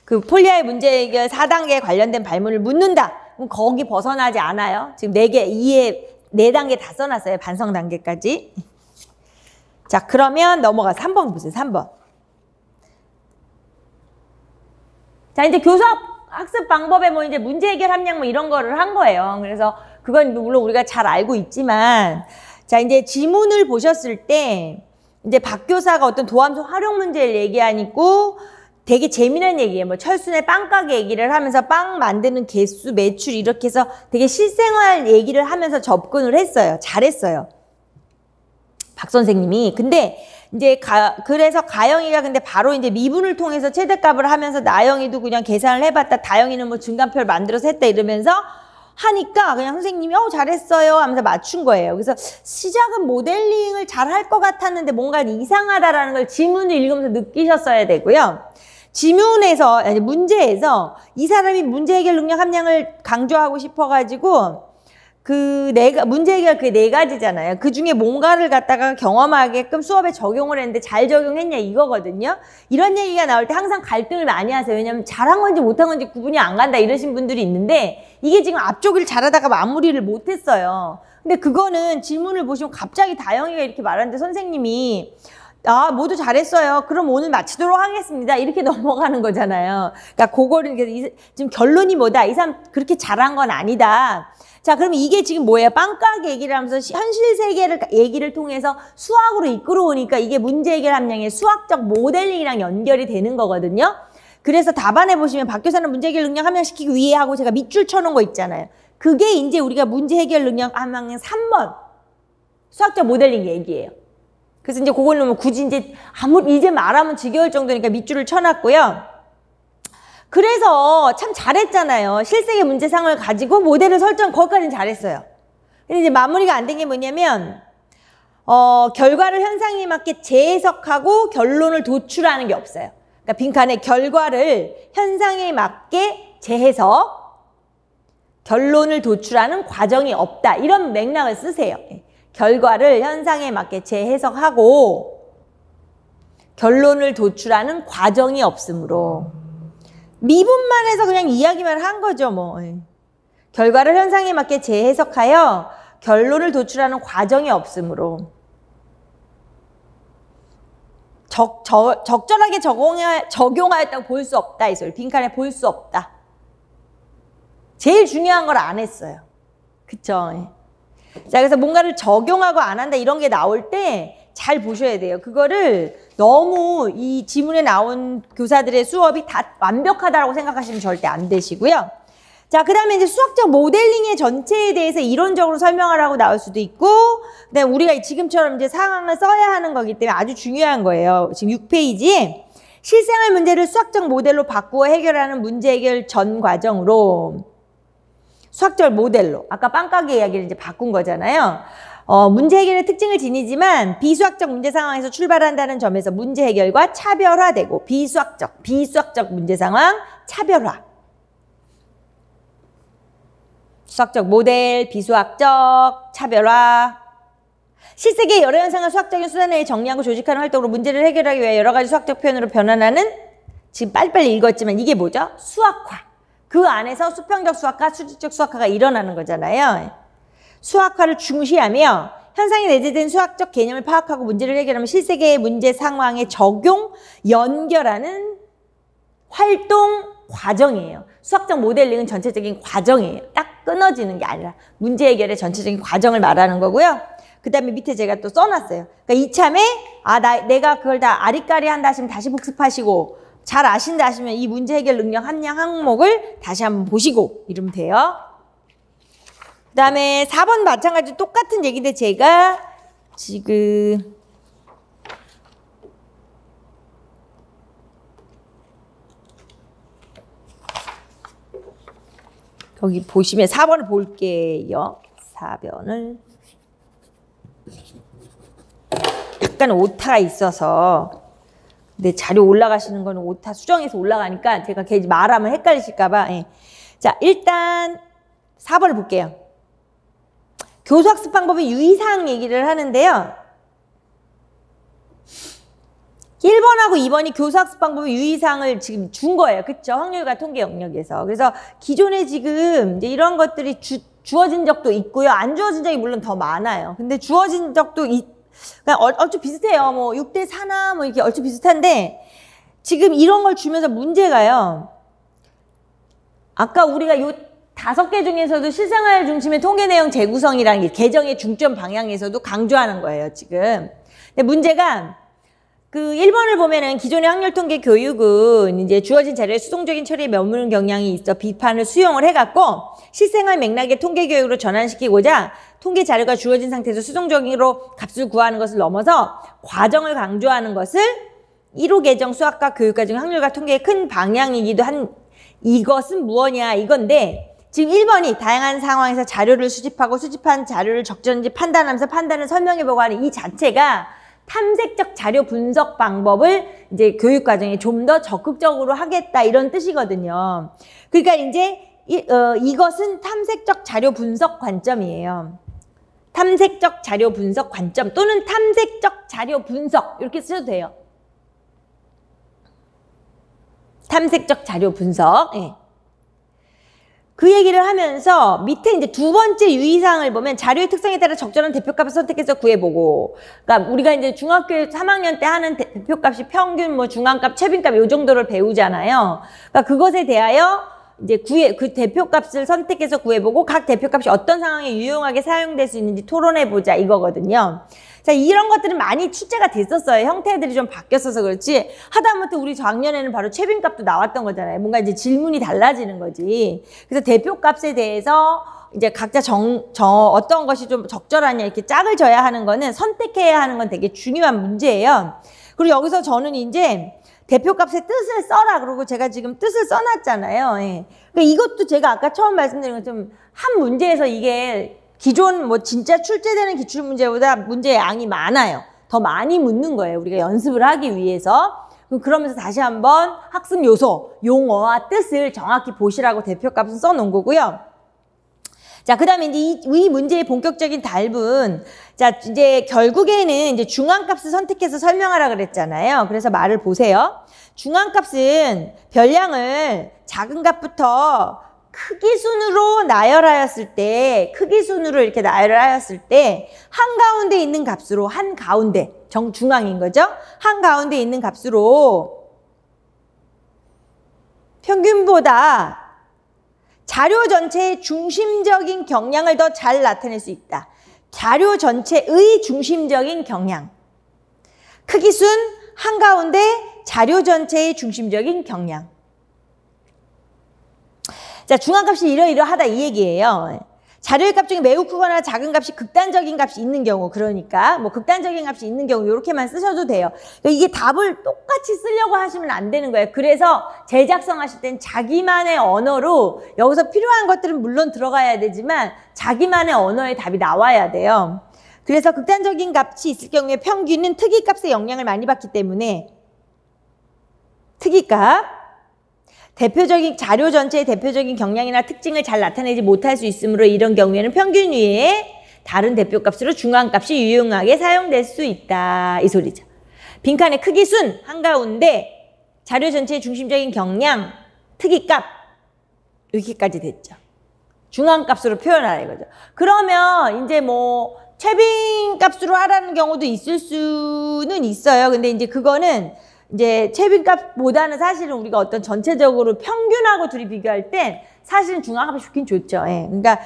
그 폴리아의 문제 해결 4단계에 관련된 발문을 묻는다. 그럼 거기 벗어나지 않아요. 지금 4개, 4단계 다 써놨어요. 반성 단계까지. 자, 그러면 넘어가 3번 보세요. 3번. 자, 이제 교사 학습 방법에 뭐 이제 문제 해결 함량 뭐 이런 거를 한 거예요. 그래서 그건 물론 우리가 잘 알고 있지만, 자, 이제 지문을 보셨을 때, 이제 박 교사가 어떤 도함수 활용 문제를 얘기하니까 되게 재미난 얘기예요. 뭐 철순의 빵가게 얘기를 하면서 빵 만드는 개수, 매출 이렇게 해서 되게 실생활 얘기를 하면서 접근을 했어요. 잘했어요. 박 선생님이. 근데 이제 그래서 가영이가 근데 바로 이제 미분을 통해서 최대값을 하면서 나영이도 그냥 계산을 해봤다. 다영이는 뭐 중간표를 만들어서 했다 이러면서 하니까 그냥 선생님이 잘했어요 하면서 맞춘 거예요. 그래서 시작은 모델링을 잘 할 것 같았는데 뭔가 이상하다라는 걸 지문을 읽으면서 느끼셨어야 되고요. 지문에서, 아니 문제에서 이 사람이 문제 해결 능력 함량을 강조하고 싶어가지고 문제 해결 그 네 가지잖아요. 그 중에 뭔가를 갖다가 경험하게끔 수업에 적용을 했는데 잘 적용했냐 이거거든요. 이런 얘기가 나올 때 항상 갈등을 많이 하세요. 왜냐면 잘한 건지 못한 건지 구분이 안 간다 이러신 분들이 있는데 이게 지금 앞쪽을 잘하다가 마무리를 못했어요. 근데 그거는 질문을 보시면 갑자기 다영이가 이렇게 말하는데 선생님이 모두 잘했어요. 그럼 오늘 마치도록 하겠습니다. 이렇게 넘어가는 거잖아요. 그러니까 그거를 지금 결론이 뭐다. 이 사람 그렇게 잘한 건 아니다. 자, 그럼 이게 지금 뭐예요? 빵깍 얘기를 하면서 현실 세계를 얘기를 통해서 수학으로 이끌어오니까 이게 문제 해결 함량의 수학적 모델링이랑 연결이 되는 거거든요. 그래서 답안에 보시면 박 교사는 문제 해결 능력 함량시키기 위해 하고 제가 밑줄 쳐놓은 거 있잖아요. 그게 이제 우리가 문제 해결 능력 함량 3번 수학적 모델링 얘기예요. 그래서 이제 그걸 넣으면 굳이 이제 말하면 지겨울 정도니까 밑줄을 쳐놨고요. 그래서 참 잘했잖아요. 실생의 문제상을 가지고 모델을 설정, 거기까지는 잘했어요. 근데 이제 마무리가 안 된 게 뭐냐면, 결과를 현상에 맞게 재해석하고 결론을 도출하는 게 없어요. 그러니까 빈칸에 결과를 현상에 맞게 재해석, 결론을 도출하는 과정이 없다. 이런 맥락을 쓰세요. 결과를 현상에 맞게 재해석하고 결론을 도출하는 과정이 없으므로 미분만 해서 그냥 이야기만 한 거죠, 뭐. 결과를 현상에 맞게 재해석하여 결론을 도출하는 과정이 없으므로 적절하게 적용하였다고 볼 수 없다, 이 소리. 빈칸에 볼 수 없다. 제일 중요한 걸 안 했어요. 그쵸? 자, 그래서 뭔가를 적용하고 안 한다 이런 게 나올 때 잘 보셔야 돼요. 그거를 너무 이 지문에 나온 교사들의 수업이 다 완벽하다고 생각하시면 절대 안 되시고요. 자, 그 다음에 이제 수학적 모델링의 전체에 대해서 이론적으로 설명하라고 나올 수도 있고, 그다음에 우리가 지금처럼 이제 상황을 써야 하는 거기 때문에 아주 중요한 거예요. 지금 6페이지에 실생활 문제를 수학적 모델로 바꾸어 해결하는 문제 해결 전 과정으로 수학적 모델로, 아까 빵가게 이야기를 이제 바꾼 거잖아요. 문제 해결의 특징을 지니지만 비수학적 문제 상황에서 출발한다는 점에서 문제 해결과 차별화되고 비수학적 문제 상황 차별화. 수학적 모델, 비수학적 차별화. 실세계의 여러 현상을 수학적인 수단에 정리하고 조직하는 활동으로 문제를 해결하기 위해 여러 가지 수학적 표현으로 변환하는, 지금 빨리빨리 읽었지만 이게 뭐죠? 수학화. 그 안에서 수평적 수학화, 수직적 수학화가 일어나는 거잖아요. 수학화를 중시하며 현상에 내재된 수학적 개념을 파악하고 문제를 해결하면 실세계의 문제 상황에 적용, 연결하는 활동 과정이에요. 수학적 모델링은 전체적인 과정이에요. 딱 끊어지는 게 아니라 문제 해결의 전체적인 과정을 말하는 거고요. 그 다음에 밑에 제가 또 써놨어요. 그러니까 이참에 내가 그걸 다 아리까리 한다 하시면 다시 복습하시고, 잘 아신다 하시면 이 문제 해결 능력 함량 항목을 다시 한번 보시고 이러면 돼요. 그 다음에 4번 마찬가지로 똑같은 얘기인데 제가 지금 거기 보시면 4번을 볼게요. 4번을 약간 오타가 있어서, 근데 자료 올라가시는 거는 오타 수정해서 올라가니까 제가 괜히 말하면 헷갈리실까봐. 예. 자, 일단 4번을 볼게요. 교수학습 방법의 유의사항 얘기를 하는데요. 1번하고 2번이 교수학습 방법의 유의사항을 지금 준 거예요. 그쵸? 확률과 통계 영역에서. 그래서 기존에 지금 이제 이런 것들이 주어진 적도 있고요. 안 주어진 적이 물론 더 많아요. 근데 주어진 적도 그냥 얼추 비슷해요. 뭐 6대 4나 뭐 이렇게 얼추 비슷한데, 지금 이런 걸 주면서 문제가요. 아까 우리가 요 5개 중에서도 실생활 중심의 통계 내용 재구성이라는 게 개정의 중점 방향에서도 강조하는 거예요, 지금. 근데 문제가 그 1번을 보면은 기존의 확률 통계 교육은 이제 주어진 자료에 수동적인 처리에 머무는 경향이 있어 비판을 수용을 해갖고 실생활 맥락의 통계 교육으로 전환시키고자 통계 자료가 주어진 상태에서 수동적으로 값을 구하는 것을 넘어서 과정을 강조하는 것을 1호 개정 수학과 교육과 중 확률과 통계의 큰 방향이기도 한, 이것은 무엇이냐 이건데, 지금 1번이 다양한 상황에서 자료를 수집하고 수집한 자료를 적절한지 판단하면서 판단을 설명해보고 하는 이 자체가 탐색적 자료 분석 방법을 이제 교육과정에 좀 더 적극적으로 하겠다 이런 뜻이거든요. 그러니까 이제 이것은 탐색적 자료 분석 관점이에요. 탐색적 자료 분석 관점 또는 탐색적 자료 분석 이렇게 쓰셔도 돼요. 탐색적 자료 분석. 예. 그 얘기를 하면서 밑에 이제 두 번째 유의사항을 보면 자료의 특성에 따라 적절한 대표값을 선택해서 구해보고. 그러니까 우리가 이제 중학교 3학년 때 하는 대표값이 평균, 뭐 중앙값, 최빈값 요 정도를 배우잖아요. 그러니까 그것에 대하여 이제 그 대표값을 선택해서 구해보고 각 대표값이 어떤 상황에 유용하게 사용될 수 있는지 토론해보자 이거거든요. 자, 이런 것들은 많이 출제가 됐었어요. 형태들이 좀 바뀌었어서 그렇지. 하다못해 우리 작년에는 바로 최빈값도 나왔던 거잖아요. 뭔가 이제 질문이 달라지는 거지. 그래서 대표값에 대해서 이제 각자 어떤 것이 좀 적절하냐 이렇게 짝을 져야 하는 거는 선택해야 하는 건 되게 중요한 문제예요. 그리고 여기서 저는 이제 대표값의 뜻을 써라 그러고 제가 지금 뜻을 써놨잖아요. 예. 그러니까 이것도 제가 아까 처음 말씀드린 것처럼 한 문제에서 이게 기존 뭐 진짜 출제되는 기출문제보다 문제의 양이 많아요. 더 많이 묻는 거예요. 우리가 연습을 하기 위해서. 그러면서 다시 한번 학습 요소, 용어와 뜻을 정확히 보시라고 대표값은 써놓은 거고요. 자, 그 다음에 이제 이 문제의 본격적인 답은, 자, 이제 결국에는 이제 중앙값을 선택해서 설명하라 그랬잖아요. 그래서 말을 보세요. 중앙값은 별량을 작은 값부터 크기 순으로 나열하였을 때, 이렇게 나열하였을 때, 한가운데 있는 값으로, 한가운데, 중앙인 거죠? 한가운데 있는 값으로 평균보다 자료 전체의 중심적인 경향을 더 잘 나타낼 수 있다. 자료 전체의 중심적인 경향. 크기순, 한가운데, 자료 전체의 중심적인 경향. 자, 중앙값이 이러이러하다 이 얘기예요. 자료의 값 중에 매우 크거나 작은 값이 극단적인 값이 있는 경우, 그러니까 뭐 극단적인 값이 있는 경우 이렇게만 쓰셔도 돼요. 그러니까 이게 답을 똑같이 쓰려고 하시면 안 되는 거예요. 그래서 재작성하실 땐 자기만의 언어로, 여기서 필요한 것들은 물론 들어가야 되지만 자기만의 언어의 답이 나와야 돼요. 그래서 극단적인 값이 있을 경우에 평균은 특이값의 영향을 많이 받기 때문에 특이값, 대표적인 자료 전체의 대표적인 경향이나 특징을 잘 나타내지 못할 수 있으므로 이런 경우에는 평균 위에 다른 대표값으로 중앙값이 유용하게 사용될 수 있다. 이 소리죠. 빈칸의 크기 순, 한가운데, 자료 전체의 중심적인 경향, 특이값 여기까지 됐죠. 중앙값으로 표현하라 이거죠. 그러면 이제 뭐 최빈값으로 하라는 경우도 있을 수는 있어요. 근데 이제 그거는 이제 최빈값보다는 사실은 우리가 어떤 전체적으로 평균하고 둘이 비교할 땐 사실은 중앙값이 좋긴 좋죠. 예. 그러니까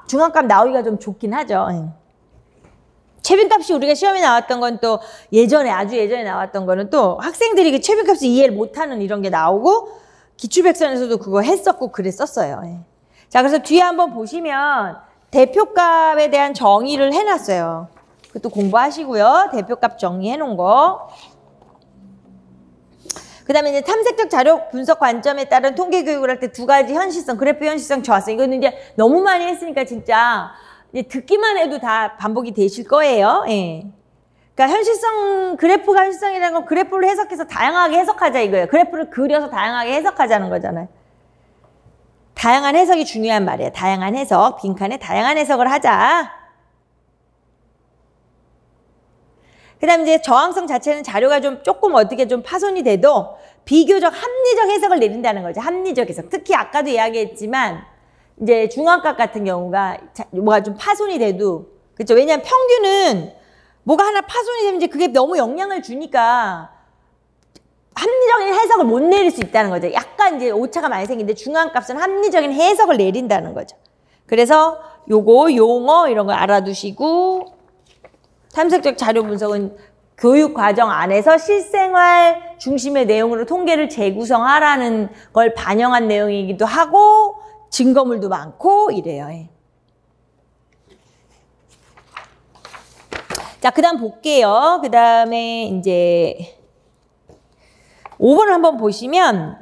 중앙값 나오기가 좀 좋긴 하죠. 예. 최빈값이 우리가 시험에 나왔던 건 또 예전에 아주 예전에 나왔던 거는 또 학생들이 그 최빈값을 이해를 못하는 이런 게 나오고 기출백선에서도 그거 했었고 그랬었어요. 예. 자, 그래서 뒤에 한번 보시면 대표값에 대한 정의를 해놨어요. 그것도 공부하시고요. 대표값 정의해 놓은 거. 그 다음에 이제 탐색적 자료 분석 관점에 따른 통계 교육을 할 때 두 가지 현실성, 그래프 현실성 좋았어요. 이거는 이제 너무 많이 했으니까 진짜 이제 듣기만 해도 다 반복이 되실 거예요. 예. 그러니까 현실성, 그래프가 현실성이라는 건 그래프를 해석해서 다양하게 해석하자 이거예요. 그래프를 그려서 다양하게 해석하자는 거잖아요. 다양한 해석이 중요한 말이에요. 다양한 해석, 빈칸에 다양한 해석을 하자. 그 다음에 이제 저항성 자체는 자료가 좀 조금 어떻게 좀 파손이 돼도 비교적 합리적 해석을 내린다는 거죠. 합리적 해석. 특히 아까도 이야기했지만 이제 중앙값 같은 경우가 뭐가 좀 파손이 돼도 그렇죠. 왜냐하면 평균은 뭐가 하나 파손이 되면 이제 그게 너무 영향을 주니까 합리적인 해석을 못 내릴 수 있다는 거죠. 약간 이제 오차가 많이 생기는데 중앙값은 합리적인 해석을 내린다는 거죠. 그래서 요거 용어 이런 거 알아두시고 탐색적 자료 분석은 교육 과정 안에서 실생활 중심의 내용으로 통계를 재구성하라는 걸 반영한 내용이기도 하고 증거물도 많고 이래요. 자, 그 다음 볼게요. 그 다음에 이제 5번을 한번 보시면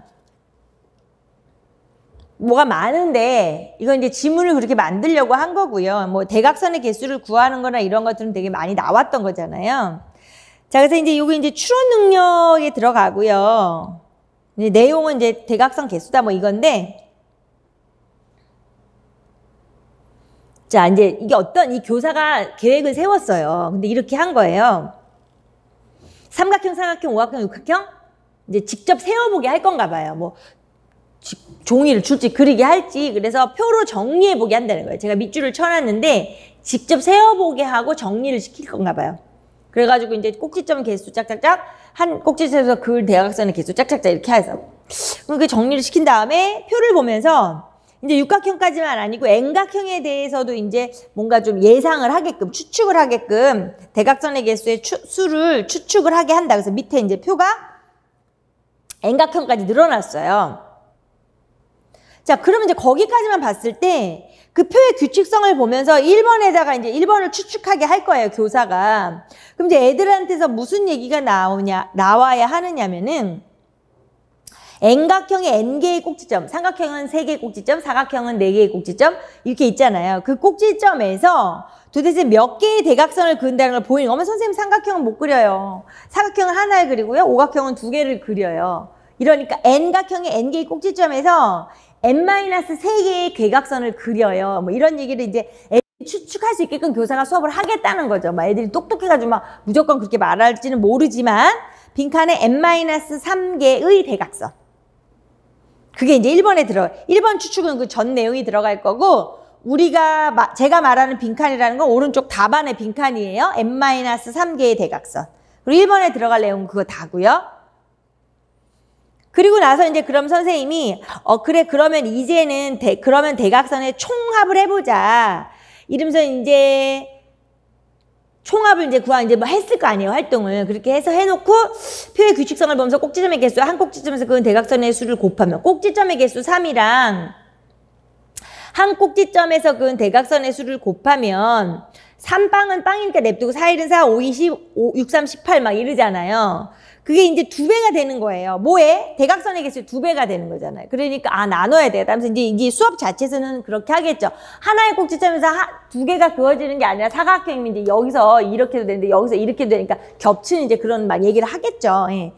뭐가 많은데 이건 이제 지문을 그렇게 만들려고 한 거고요. 뭐 대각선의 개수를 구하는 거나 이런 것들은 되게 많이 나왔던 거잖아요. 자, 그래서 이제 요거 이제 추론 능력에 들어가고요. 이제 내용은 이제 대각선 개수다 뭐 이건데 자, 이제 이게 어떤 이 교사가 계획을 세웠어요. 근데 이렇게 한 거예요. 삼각형, 삼각형, 오각형, 육각형 이제 직접 세워보게 할 건가 봐요. 뭐 종이를 줄지 그리게 할지 그래서 표로 정리해보게 한다는 거예요. 제가 밑줄을 쳐놨는데 직접 세워보게 하고 정리를 시킬 건가 봐요. 그래가지고 이제 꼭지점 개수 짝짝짝 한 꼭지점에서 그 대각선의 개수 짝짝짝 이렇게 해서 그 정리를 시킨 다음에 표를 보면서 이제 육각형까지만 아니고 N각형에 대해서도 이제 뭔가 좀 예상을 하게끔 추측을 하게끔 대각선의 개수의 수를 추측을 하게 한다. 그래서 밑에 이제 표가 N각형까지 늘어났어요. 자, 그러면 이제 거기까지만 봤을 때 그 표의 규칙성을 보면서 1번에다가 이제 1번을 추측하게 할 거예요, 교사가. 그럼 이제 애들한테서 무슨 얘기가 나와야 하느냐면은 N각형에 N개의 꼭지점, 삼각형은 3개의 꼭지점, 사각형은 4개의 꼭지점 이렇게 있잖아요. 그 꼭지점에서 도대체 몇 개의 대각선을 그린다는 걸 보이는 거면 선생님 삼각형은 못 그려요. 사각형은 하나를 그리고요. 오각형은 2개를 그려요. 이러니까 N각형의 N개의 꼭지점에서 N-3개의 괴각선을 그려요. 뭐 이런 얘기를 이제 애들이 추측할 수 있게끔 교사가 수업을 하겠다는 거죠. 막 애들이 똑똑해가지고 막 무조건 그렇게 말할지는 모르지만 빈칸에 N-3개의 대각선. 그게 이제 1번에 1번 추측은 그 전 내용이 들어갈 거고 제가 말하는 빈칸이라는 건 오른쪽 답안의 빈칸이에요. N-3개의 대각선. 그리고 1번에 들어갈 내용은 그거 다고요. 그리고 나서 이제 그럼 선생님이 그래 그러면 이제는 그러면 대각선의 총합을 해보자. 이러면서 이제 총합을 이제 이제 뭐 했을 거 아니에요, 활동을. 그렇게 해서 해놓고 표의 규칙성을 보면서 꼭지점의 개수 한 꼭지점에서 그 대각선의 수를 곱하면 꼭지점의 개수 3이랑 한 꼭지점에서 그 대각선의 수를 곱하면 3빵은 빵이니까 냅두고 4, 1은 4, 5, 20, 6, 3, 18 막 이러잖아요. 그게 이제 2배가 되는 거예요. 뭐에? 대각선의 개수 2배가 되는 거잖아요. 그러니까 나눠야 돼. 그러면서 이제 수업 자체에서는 그렇게 하겠죠. 하나의 꼭지점에서 2개가 그어지는 게 아니라 사각형이면 이제 여기서 이렇게도 되는데 여기서 이렇게도 되니까 겹치는 이제 그런 막 얘기를 하겠죠. 예.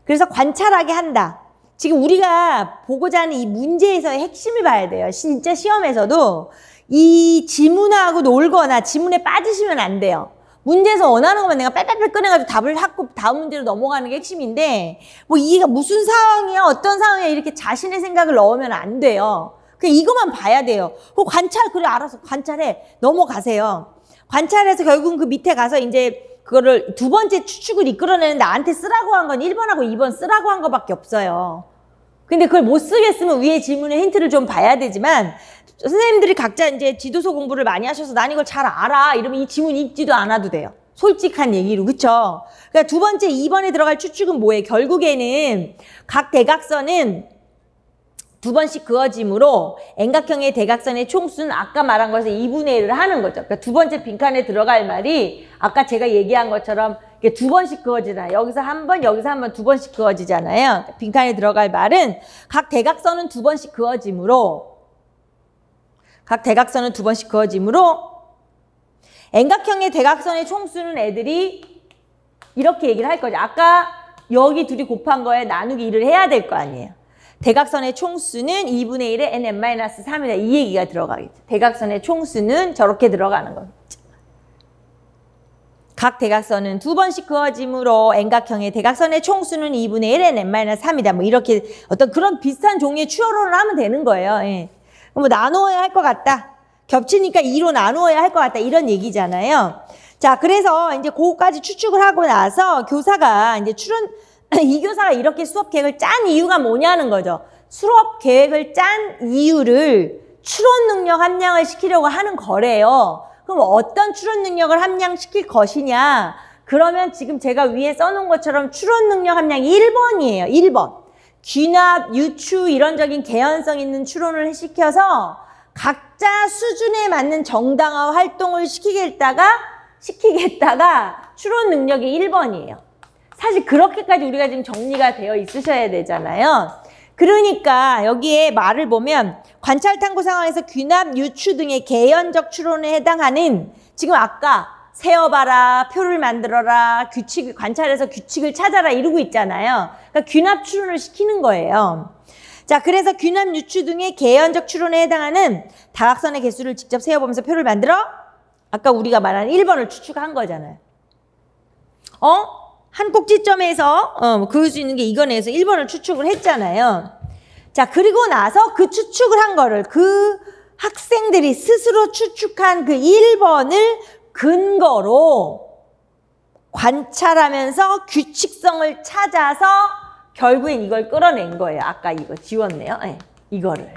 그래서 관찰하게 한다. 지금 우리가 보고자 하는 이 문제에서의 핵심을 봐야 돼요. 진짜 시험에서도 이 지문하고 놀거나 지문에 빠지시면 안 돼요. 문제에서 원하는 것만 내가 빨빨빨 꺼내가지고 답을 하고 다음 문제로 넘어가는 게 핵심인데 뭐 이게 무슨 상황이야 어떤 상황이야 이렇게 자신의 생각을 넣으면 안 돼요. 그냥 이것만 봐야 돼요. 그래 알아서 관찰해 넘어가세요. 관찰해서 결국은 그 밑에 가서 이제 그거를 두 번째 추측을 이끌어내는 나한테 쓰라고 한 건 1번하고 2번 쓰라고 한 거밖에 없어요. 근데 그걸 못 쓰겠으면 위에 지문의 힌트를 좀 봐야 되지만 선생님들이 각자 이제 지도서 공부를 많이 하셔서 난 이걸 잘 알아 이러면 이 지문 읽지도 않아도 돼요. 솔직한 얘기로. 그쵸? 그러니까 두 번째 2번에 들어갈 추측은 뭐예요? 결국에는 각 대각선은 2번씩 그어짐으로 N각형의 대각선의 총수는 아까 말한 것에서 2분의 1을 하는 거죠. 그러니까 두 번째 빈칸에 들어갈 말이 아까 제가 얘기한 것처럼 이게 2번씩 그어지잖아요. 여기서 한 번, 여기서 한 번, 2번씩 그어지잖아요. 빈칸에 들어갈 말은 각 대각선은 2번씩 그어짐으로 N각형의 대각선의 총수는 애들이 이렇게 얘기를 할 거죠. 아까 여기 둘이 곱한 거에 나누기 1을 해야 될 거 아니에요. 대각선의 총수는 2분의 1에 N-3이다. 이 얘기가 들어가겠죠. 대각선의 총수는 저렇게 들어가는 거겠죠. 각 대각선은 2번씩 그어짐으로 N각형의 대각선의 총수는 2분의 1에 N-3이다. 뭐 이렇게 어떤 그런 비슷한 종류의 추론을 하면 되는 거예요. 예. 뭐 나누어야 할 것 같다. 겹치니까 2로 나누어야 할 것 같다. 이런 얘기잖아요. 자, 그래서 이제 그거까지 추측을 하고 나서 교사가 이제 이 교사가 이렇게 수업 계획을 짠 이유가 뭐냐는 거죠. 수업 계획을 짠 이유를 추론 능력 함량을 시키려고 하는 거래요. 그럼 어떤 추론 능력을 함량시킬 것이냐? 그러면 지금 제가 위에 써놓은 것처럼 추론 능력 함량이 1번이에요. 1번. 귀납, 유추, 이론적인 개연성 있는 추론을 시켜서 각자 수준에 맞는 정당화 활동을 시키겠다가 추론 능력이 1번이에요. 사실 그렇게까지 우리가 지금 정리가 되어 있으셔야 되잖아요. 그러니까 여기에 말을 보면 관찰 탐구 상황에서 귀납, 유추 등의 개연적 추론에 해당하는 지금 아까 세어봐라, 표를 만들어라, 관찰해서 규칙을 찾아라 이러고 있잖아요. 그러니까 귀납 추론을 시키는 거예요. 자, 그래서 귀납, 유추 등의 개연적 추론에 해당하는 다각선의 개수를 직접 세어보면서 표를 만들어 아까 우리가 말한 1번을 추측한 거잖아요. 한 꼭지점에서 그을 수 있는 게 이거네에서 1번을 추측을 했잖아요. 자, 그리고 나서 그 추측을 한 거를 그 학생들이 스스로 추측한 그 1번을 근거로 관찰하면서 규칙성을 찾아서 결국엔 이걸 끌어낸 거예요. 아까 이거 지웠네요. 네, 이거를.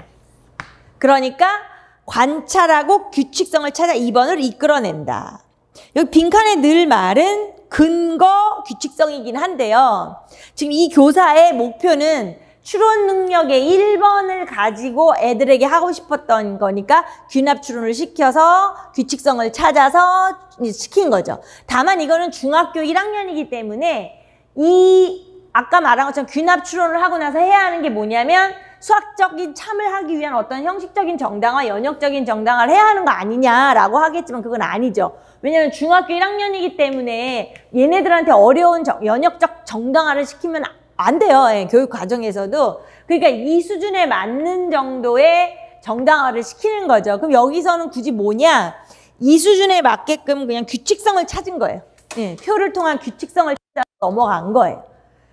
그러니까 관찰하고 규칙성을 찾아 2번을 이끌어낸다. 여기 빈칸에 늘 말은 근거 규칙성이긴 한데요. 지금 이 교사의 목표는 추론 능력의 1번을 가지고 애들에게 하고 싶었던 거니까 귀납 추론을 시켜서 규칙성을 찾아서 시킨 거죠. 다만 이거는 중학교 1학년이기 때문에 아까 말한 것처럼 귀납 추론을 하고 나서 해야 하는 게 뭐냐면 수학적인 참을 하기 위한 어떤 형식적인 정당화, 연역적인 정당화를 해야 하는 거 아니냐라고 하겠지만 그건 아니죠. 왜냐하면 중학교 1학년이기 때문에 얘네들한테 어려운 연역적 정당화를 시키면 안 돼요. 예, 교육 과정에서도. 그러니까 이 수준에 맞는 정도의 정당화를 시키는 거죠. 그럼 여기서는 굳이 뭐냐? 이 수준에 맞게끔 그냥 규칙성을 찾은 거예요. 예, 표를 통한 규칙성을 찾아서 넘어간 거예요.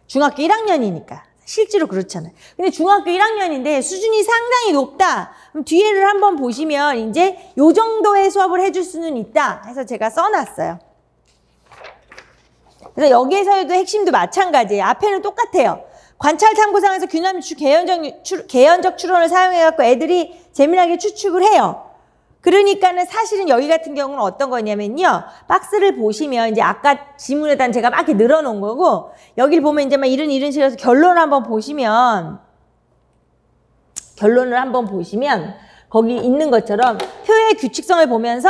중학교 1학년이니까. 실제로 그렇잖아요. 근데 중학교 1학년인데 수준이 상당히 높다. 그럼 뒤에를 한번 보시면 이제 요 정도의 수업을 해줄 수는 있다. 해서 제가 써놨어요. 그래서 여기에서도 핵심도 마찬가지예요. 앞에는 똑같아요. 관찰 탐구상에서 귀납, 유추, 개연적 추론을 사용해갖고 애들이 재미나게 추측을 해요. 그러니까는 사실은 여기 같은 경우는 어떤 거냐면요. 박스를 보시면 이제 아까 지문에다 제가 막 이렇게 늘어놓은 거고 여기를 보면 이제 막 이런 식으로 결론을 한번 보시면 거기 있는 것처럼 표의 규칙성을 보면서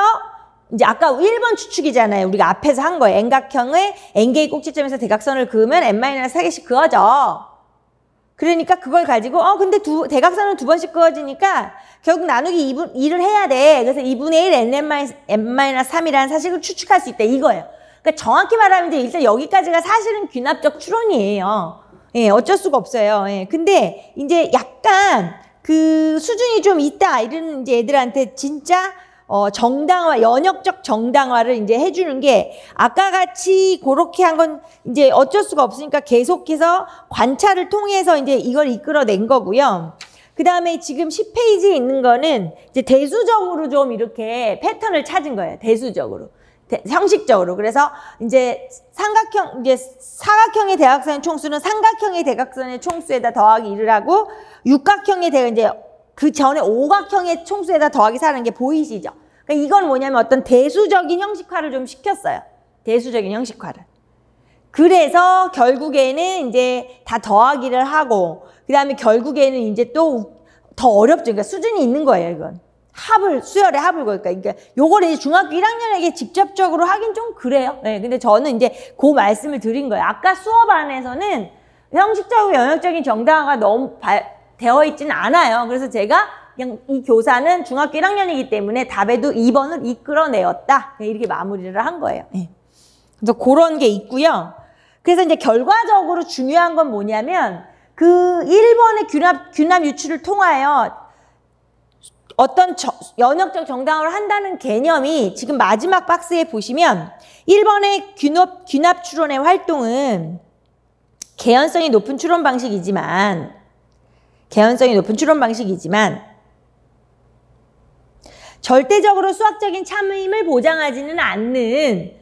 이제 아까 1번 추측이잖아요. 우리가 앞에서 한 거예요. N각형의 N개의 꼭지점에서 대각선을 그으면 N-4개씩 그어져. 그러니까 그걸 가지고 근데 대각선은 2번씩 그어지니까 결국 나누기 2를 해야 돼. 그래서 2분의 1 N-3이라는 사실을 추측할 수 있다. 이거예요. 그러니까 정확히 말하면 이제 일단 여기까지가 사실은 귀납적 추론이에요. 예, 어쩔 수가 없어요. 예, 근데 이제 약간 그 수준이 좀 있다. 이런 이제 애들한테 진짜 정당화, 연역적 정당화를 이제 해주는 게 아까 같이 그렇게 한 건 이제 어쩔 수가 없으니까 계속해서 관찰을 통해서 이제 이걸 이끌어낸 거고요. 그 다음에 지금 10페이지에 있는 거는 이제 대수적으로 좀 이렇게 패턴을 찾은 거예요. 대수적으로. 형식적으로. 그래서 이제 사각형의 대각선의 총수는 삼각형의 대각선의 총수에다 더하기 1을 하고 육각형의 이제 그 전에 오각형의 총수에다 더하기 4라는 게 보이시죠? 그러니까 이건 뭐냐면 어떤 대수적인 형식화를 좀 시켰어요. 대수적인 형식화를. 그래서 결국에는 이제 다 더하기를 하고 그 다음에 결국에는 이제 또 더 어렵죠. 그러니까 수준이 있는 거예요, 이건. 수열의 합을 그러니까 요거를 이제 중학교 1학년에게 직접적으로 하긴 좀 그래요. 네, 근데 저는 이제 그 말씀을 드린 거예요. 아까 수업 안에서는 형식적이고 연역적인 정당화가 너무 되어 있지는 않아요. 그래서 제가 그냥 이 교사는 중학교 1학년이기 때문에 답에도 2번을 이끌어내었다. 이렇게 마무리를 한 거예요. 네. 그래서 그런 게 있고요. 그래서 이제 결과적으로 중요한 건 뭐냐면 그 1번의 귀납 유추를 통하여 어떤 연역적 정당화를 한다는 개념이 지금 마지막 박스에 보시면 1번의 귀납 추론의 활동은 개연성이 높은 추론 방식이지만 절대적으로 수학적인 참임을 보장하지는 않는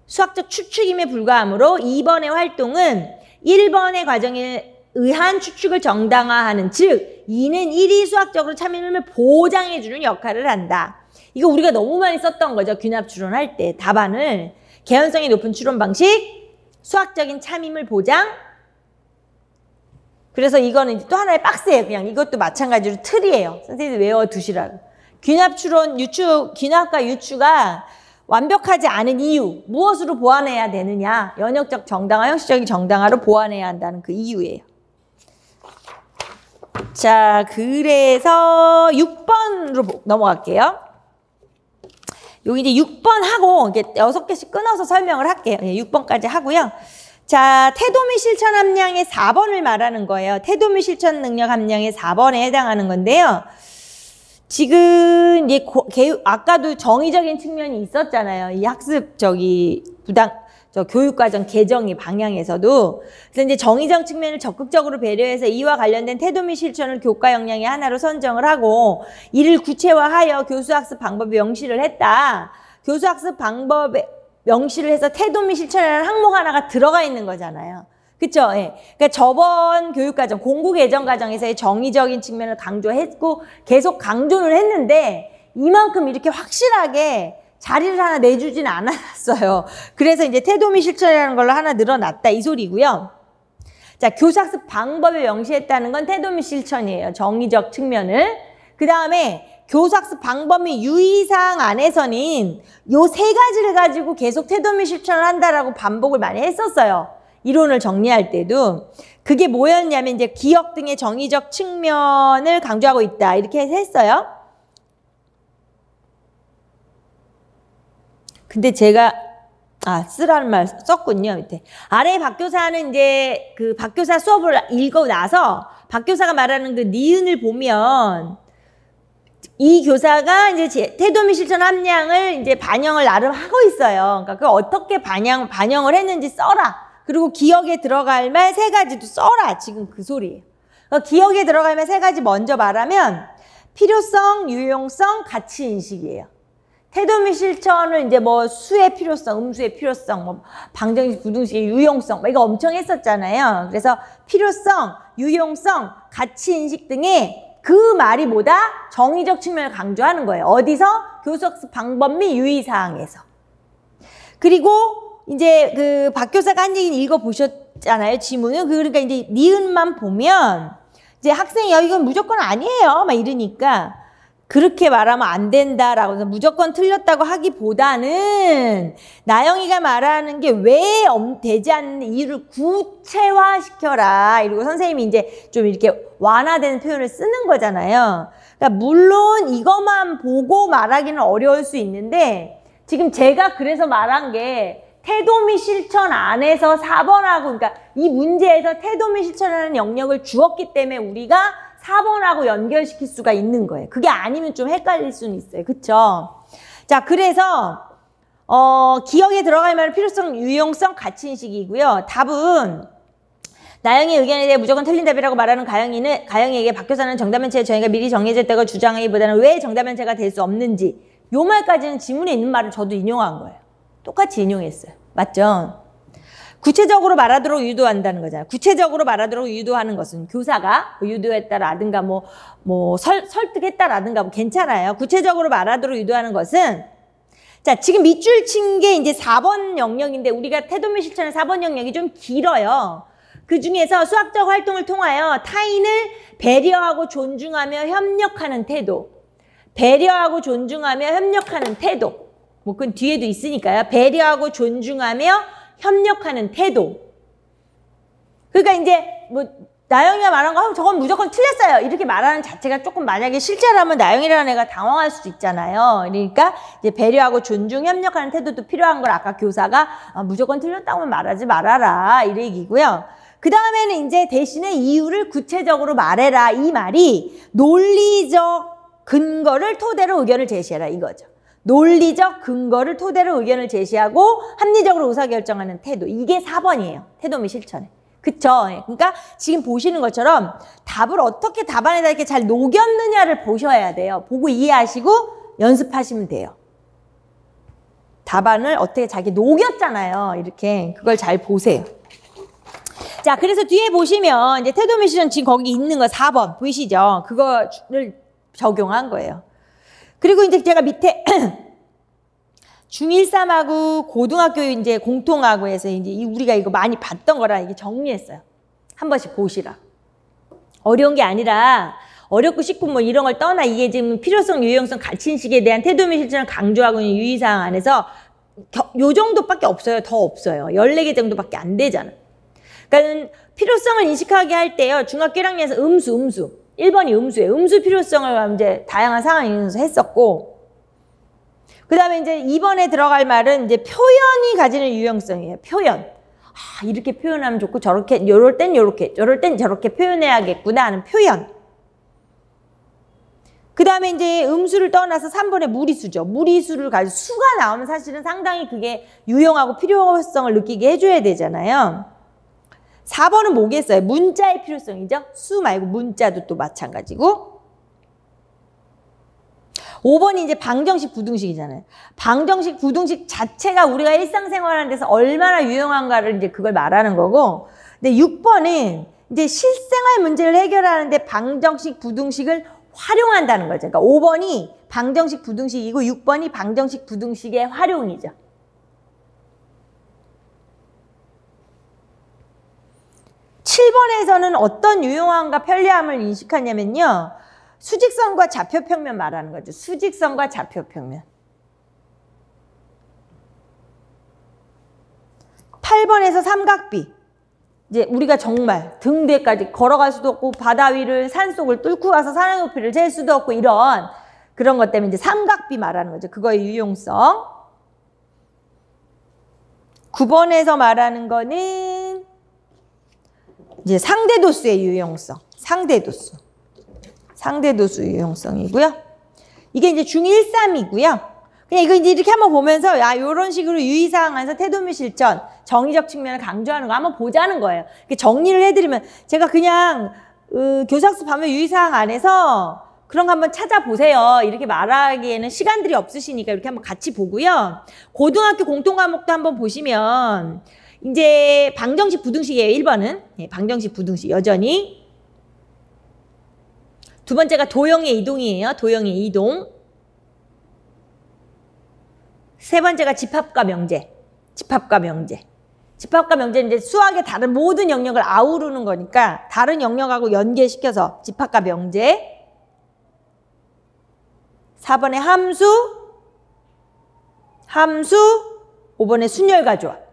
수학적 추측임에 불과하므로 2번의 활동은 1번의 과정에 의한 추측을 정당화하는 즉 2는 1이 수학적으로 참임을 보장해주는 역할을 한다. 이거 우리가 너무 많이 썼던 거죠. 귀납 추론할 때 답안을 개연성이 높은 추론 방식, 수학적인 참임을 보장. 그래서 이거는 또 하나의 박스예요. 그냥 이것도 마찬가지로 틀이에요. 선생님들 외워두시라고. 귀납 추론, 귀납과 유추가 완벽하지 않은 이유, 무엇으로 보완해야 되느냐? 연역적 정당화, 형식적인 정당화로 보완해야 한다는 그 이유예요. 자, 그래서 6번으로 넘어갈게요. 여기 이제 6번 하고 이게 6개씩 끊어서 설명을 할게요. 6번까지 하고요. 자, 태도 및 실천 함량의 4번을 말하는 거예요. 태도 및 실천 능력 함량의 4번에 해당하는 건데요. 지금 이제 아까도 정의적인 측면이 있었잖아요. 이 학습 교육과정 개정의 방향에서도. 그래서 이제 정의적 측면을 적극적으로 배려해서 이와 관련된 태도 및 실천을 교과 역량의 하나로 선정을 하고 이를 구체화하여 교수학습 방법에 명시를 했다. 교수학습 방법에 명시를 해서 태도 및 실천이라는 항목 하나가 들어가 있는 거잖아요. 그쵸? 예. 그러니까 저번 교육과정, 공부 개정 과정에서의 정의적인 측면을 강조했고 계속 강조를 했는데 이만큼 이렇게 확실하게 자리를 하나 내주진 않았어요. 그래서 이제 태도 및 실천이라는 걸로 하나 늘어났다 이 소리고요. 자, 교사학습 방법에 명시했다는 건 태도 및 실천이에요. 정의적 측면을. 그 다음에 교사학습 방법 및 유의사항 안에서는 요 세 가지를 가지고 계속 태도 및 실천을 한다라고 반복을 많이 했었어요. 이론을 정리할 때도. 그게 뭐였냐면 이제 기억 등의 정의적 측면을 강조하고 있다. 이렇게 했어요. 근데 제가 쓰라는 말 썼군요. 밑에. 아래 박교사는 이제 그 박교사 수업을 읽고 나서 박교사가 말하는 그 니은을 보면 이 교사가 이제 태도 및 실천 함량을 이제 반영을 나름 하고 있어요. 그러니까 그 어떻게 반영을 했는지 써라. 그리고 기억에 들어갈 말 세 가지도 써라. 지금 그 소리예요. 그러니까 기억에 들어갈 말 세 가지 먼저 말하면 필요성, 유용성, 가치 인식이에요. 태도 및 실천을 이제 뭐 수의 필요성, 음수의 필요성, 뭐 방정식, 부등식의 유용성, 이거 엄청 했었잖아요. 그래서 필요성, 유용성, 가치 인식 등의 그 말이 뭐다? 정의적 측면을 강조하는 거예요. 어디서? 교수학습 방법 및 유의사항에서. 그리고 이제 그 박 교사가 한 얘기는 읽어보셨잖아요. 지문은. 그러니까 이제 니은만 보면 이제 학생이 이건 무조건 아니에요. 막 이러니까 그렇게 말하면 안 된다라고 해서 무조건 틀렸다고 하기보다는 나영이가 말하는 게 왜 되지 않는 이유를 구체화시켜라. 이러고 선생님이 이제 좀 이렇게 완화되는 표현을 쓰는 거잖아요. 그러니까 물론 이것만 보고 말하기는 어려울 수 있는데 지금 제가 그래서 말한 게 태도 및 실천 안에서 4번하고 그러니까 이 문제에서 태도 및 실천하는 영역을 주었기 때문에 우리가 4번하고 연결시킬 수가 있는 거예요. 그게 아니면 좀 헷갈릴 수는 있어요. 그쵸? 자, 그래서 기억에 들어갈 만한 필요성, 유용성, 가치인식이고요. 답은 나영이의 의견에 대해 무조건 틀린 답이라고 말하는 가영이에게 박 교사는 정답면체의 정의가 미리 정해졌다고 주장하기보다는 왜 정답면체가 될 수 없는지 요 말까지는 지문에 있는 말을 저도 인용한 거예요. 똑같이 인용했어요. 맞죠? 구체적으로 말하도록 유도한다는 거잖아요. 구체적으로 말하도록 유도하는 것은 교사가 유도했다라든가 설득했다라든가 괜찮아요. 구체적으로 말하도록 유도하는 것은 자, 지금 밑줄 친 게 이제 4번 영역인데 우리가 태도 및 실천의 4번 영역이 좀 길어요. 그 중에서 수학적 활동을 통하여 타인을 배려하고 존중하며 협력하는 태도. 배려하고 존중하며 협력하는 태도. 그건 뒤에도 있으니까요. 배려하고 존중하며 협력하는 태도. 그러니까 이제 나영이가 말한 거 저건 무조건 틀렸어요. 이렇게 말하는 자체가 조금 만약에 실제라면 나영이라는 애가 당황할 수도 있잖아요. 그러니까 이제 배려하고 존중, 협력하는 태도도 필요한 걸 아까 교사가 무조건 틀렸다고는 말하지 말아라. 이 얘기고요. 그 다음에는 이제 대신에 이유를 구체적으로 말해라. 이 말이 논리적 근거를 토대로 의견을 제시해라. 이거죠. 논리적 근거를 토대로 의견을 제시하고 합리적으로 의사결정하는 태도. 이게 4번이에요. 태도 및 실천에. 그쵸? 그러니까 지금 보시는 것처럼 답을 어떻게 답안에다 이렇게 잘 녹였느냐를 보셔야 돼요. 보고 이해하시고 연습하시면 돼요. 답안을 어떻게 잘 녹였잖아요. 이렇게. 그걸 잘 보세요. 자, 그래서 뒤에 보시면 이제 태도 및 실천 지금 거기 있는 거 4번 보이시죠? 그거를 적용한 거예요. 그리고 이제 제가 밑에 중1, 3하고 고등학교 이제 공통하고 해서 이제 우리가 이거 많이 봤던 거라 이게 정리했어요. 한 번씩 보시라. 어려운 게 아니라 어렵고 쉽고 뭐 이런 걸 떠나 이게 지금 필요성, 유용성, 가치인식에 대한 태도 및 실천을 강조하고 있는 유의사항 안에서 요 정도밖에 없어요. 더 없어요. 14개 정도밖에 안 되잖아. 그러니까 필요성을 인식하게 할 때요. 중학교 1학년에서 음수. 1번이 음수예요. 음수 필요성을 이제 다양한 상황에서 했었고, 그 다음에 이제 2번에 들어갈 말은 이제 표현이 가지는 유용성이에요. 표현. 이렇게 표현하면 좋고 저렇게 요럴 땐 요렇게 저럴 땐 저렇게 표현해야겠구나 하는 표현. 그 다음에 이제 음수를 떠나서 3번에 무리수죠. 무리수를 가지고 수가 나오면 사실은 상당히 그게 유용하고 필요성을 느끼게 해줘야 되잖아요. 4번은 뭐겠어요? 문자의 필요성이죠. 수 말고 문자도 또 마찬가지고. 5번이 이제 방정식, 부등식이잖아요. 방정식, 부등식 자체가 우리가 일상생활하는 데서 얼마나 유용한가를 이제 그걸 말하는 거고. 근데 6번은 이제 실생활 문제를 해결하는데 방정식, 부등식을 활용한다는 거죠. 그러니까 5번이 방정식, 부등식이고 6번이 방정식, 부등식의 활용이죠. 7번에서는 어떤 유용함과 편리함을 인식하냐면요. 수직선과 좌표평면 말하는 거죠. 수직선과 좌표평면. 8번에서 삼각비. 이제 우리가 정말 등 뒤에까지 걸어갈 수도 없고 바다 위를 산속을 뚫고 가서 산의 높이를 잴 수도 없고 이런 그런 것 때문에 이제 삼각비 말하는 거죠. 그거의 유용성. 9번에서 말하는 거는 이제 상대도수의 유용성. 상대도수 유용성이고요. 이게 이제 중1~3이고요. 그냥 이거 이제 이렇게 한번 보면서 요런 식으로 유의사항 안에서 태도 및 실천, 정의적 측면을 강조하는 거 한번 보자는 거예요. 정리를 해드리면 제가 그냥 교사학습 하면 유의사항 안에서 그런 거 한번 찾아보세요. 이렇게 말하기에는 시간들이 없으시니까 이렇게 한번 같이 보고요. 고등학교 공통과목도 한번 보시면 이제 방정식, 부등식이에요. 1번은. 네, 방정식, 부등식 여전히. 두 번째가 도형의 이동이에요. 도형의 이동. 세 번째가 집합과 명제. 집합과 명제는 이제 수학의 다른 모든 영역을 아우르는 거니까 다른 영역하고 연계시켜서 집합과 명제. 4번에 함수. 5번에 순열과 조합.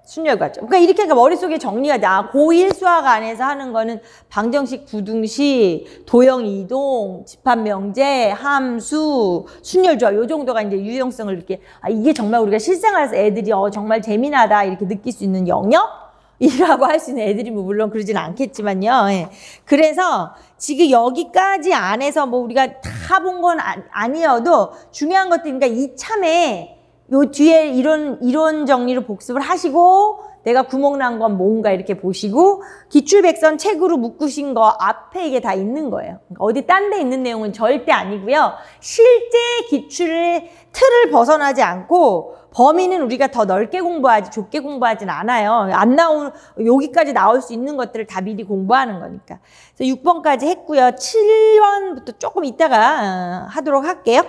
그러니까 이렇게 머릿속에 정리가 돼. 고1 수학 안에서 하는 거는 방정식, 부등식, 도형 이동, 집합 명제, 함수, 순열 조합 요 정도가 이제 유용성을 이렇게 이게 정말 우리가 실생활에서 애들이 정말 재미나다 이렇게 느낄 수 있는 영역이라고 할 수 있는 애들이 물론 그러진 않겠지만요. 예. 그래서 지금 여기까지 안에서 뭐 우리가 다 본 건 아니어도 중요한 것들 그러니까 이참에 요 뒤에 이론 정리로 복습을 하시고 내가 구멍 난 건 뭔가 이렇게 보시고 기출백선 책으로 묶으신 거 앞에 이게 다 있는 거예요. 그러니까 어디 딴 데 있는 내용은 절대 아니고요. 실제 기출의 틀을 벗어나지 않고 범위는 우리가 더 넓게 공부하지 좁게 공부하진 않아요. 안 나오는 여기까지 나올 수 있는 것들을 다 미리 공부하는 거니까. 그래서 6번까지 했고요. 7번부터 조금 이따가 하도록 할게요.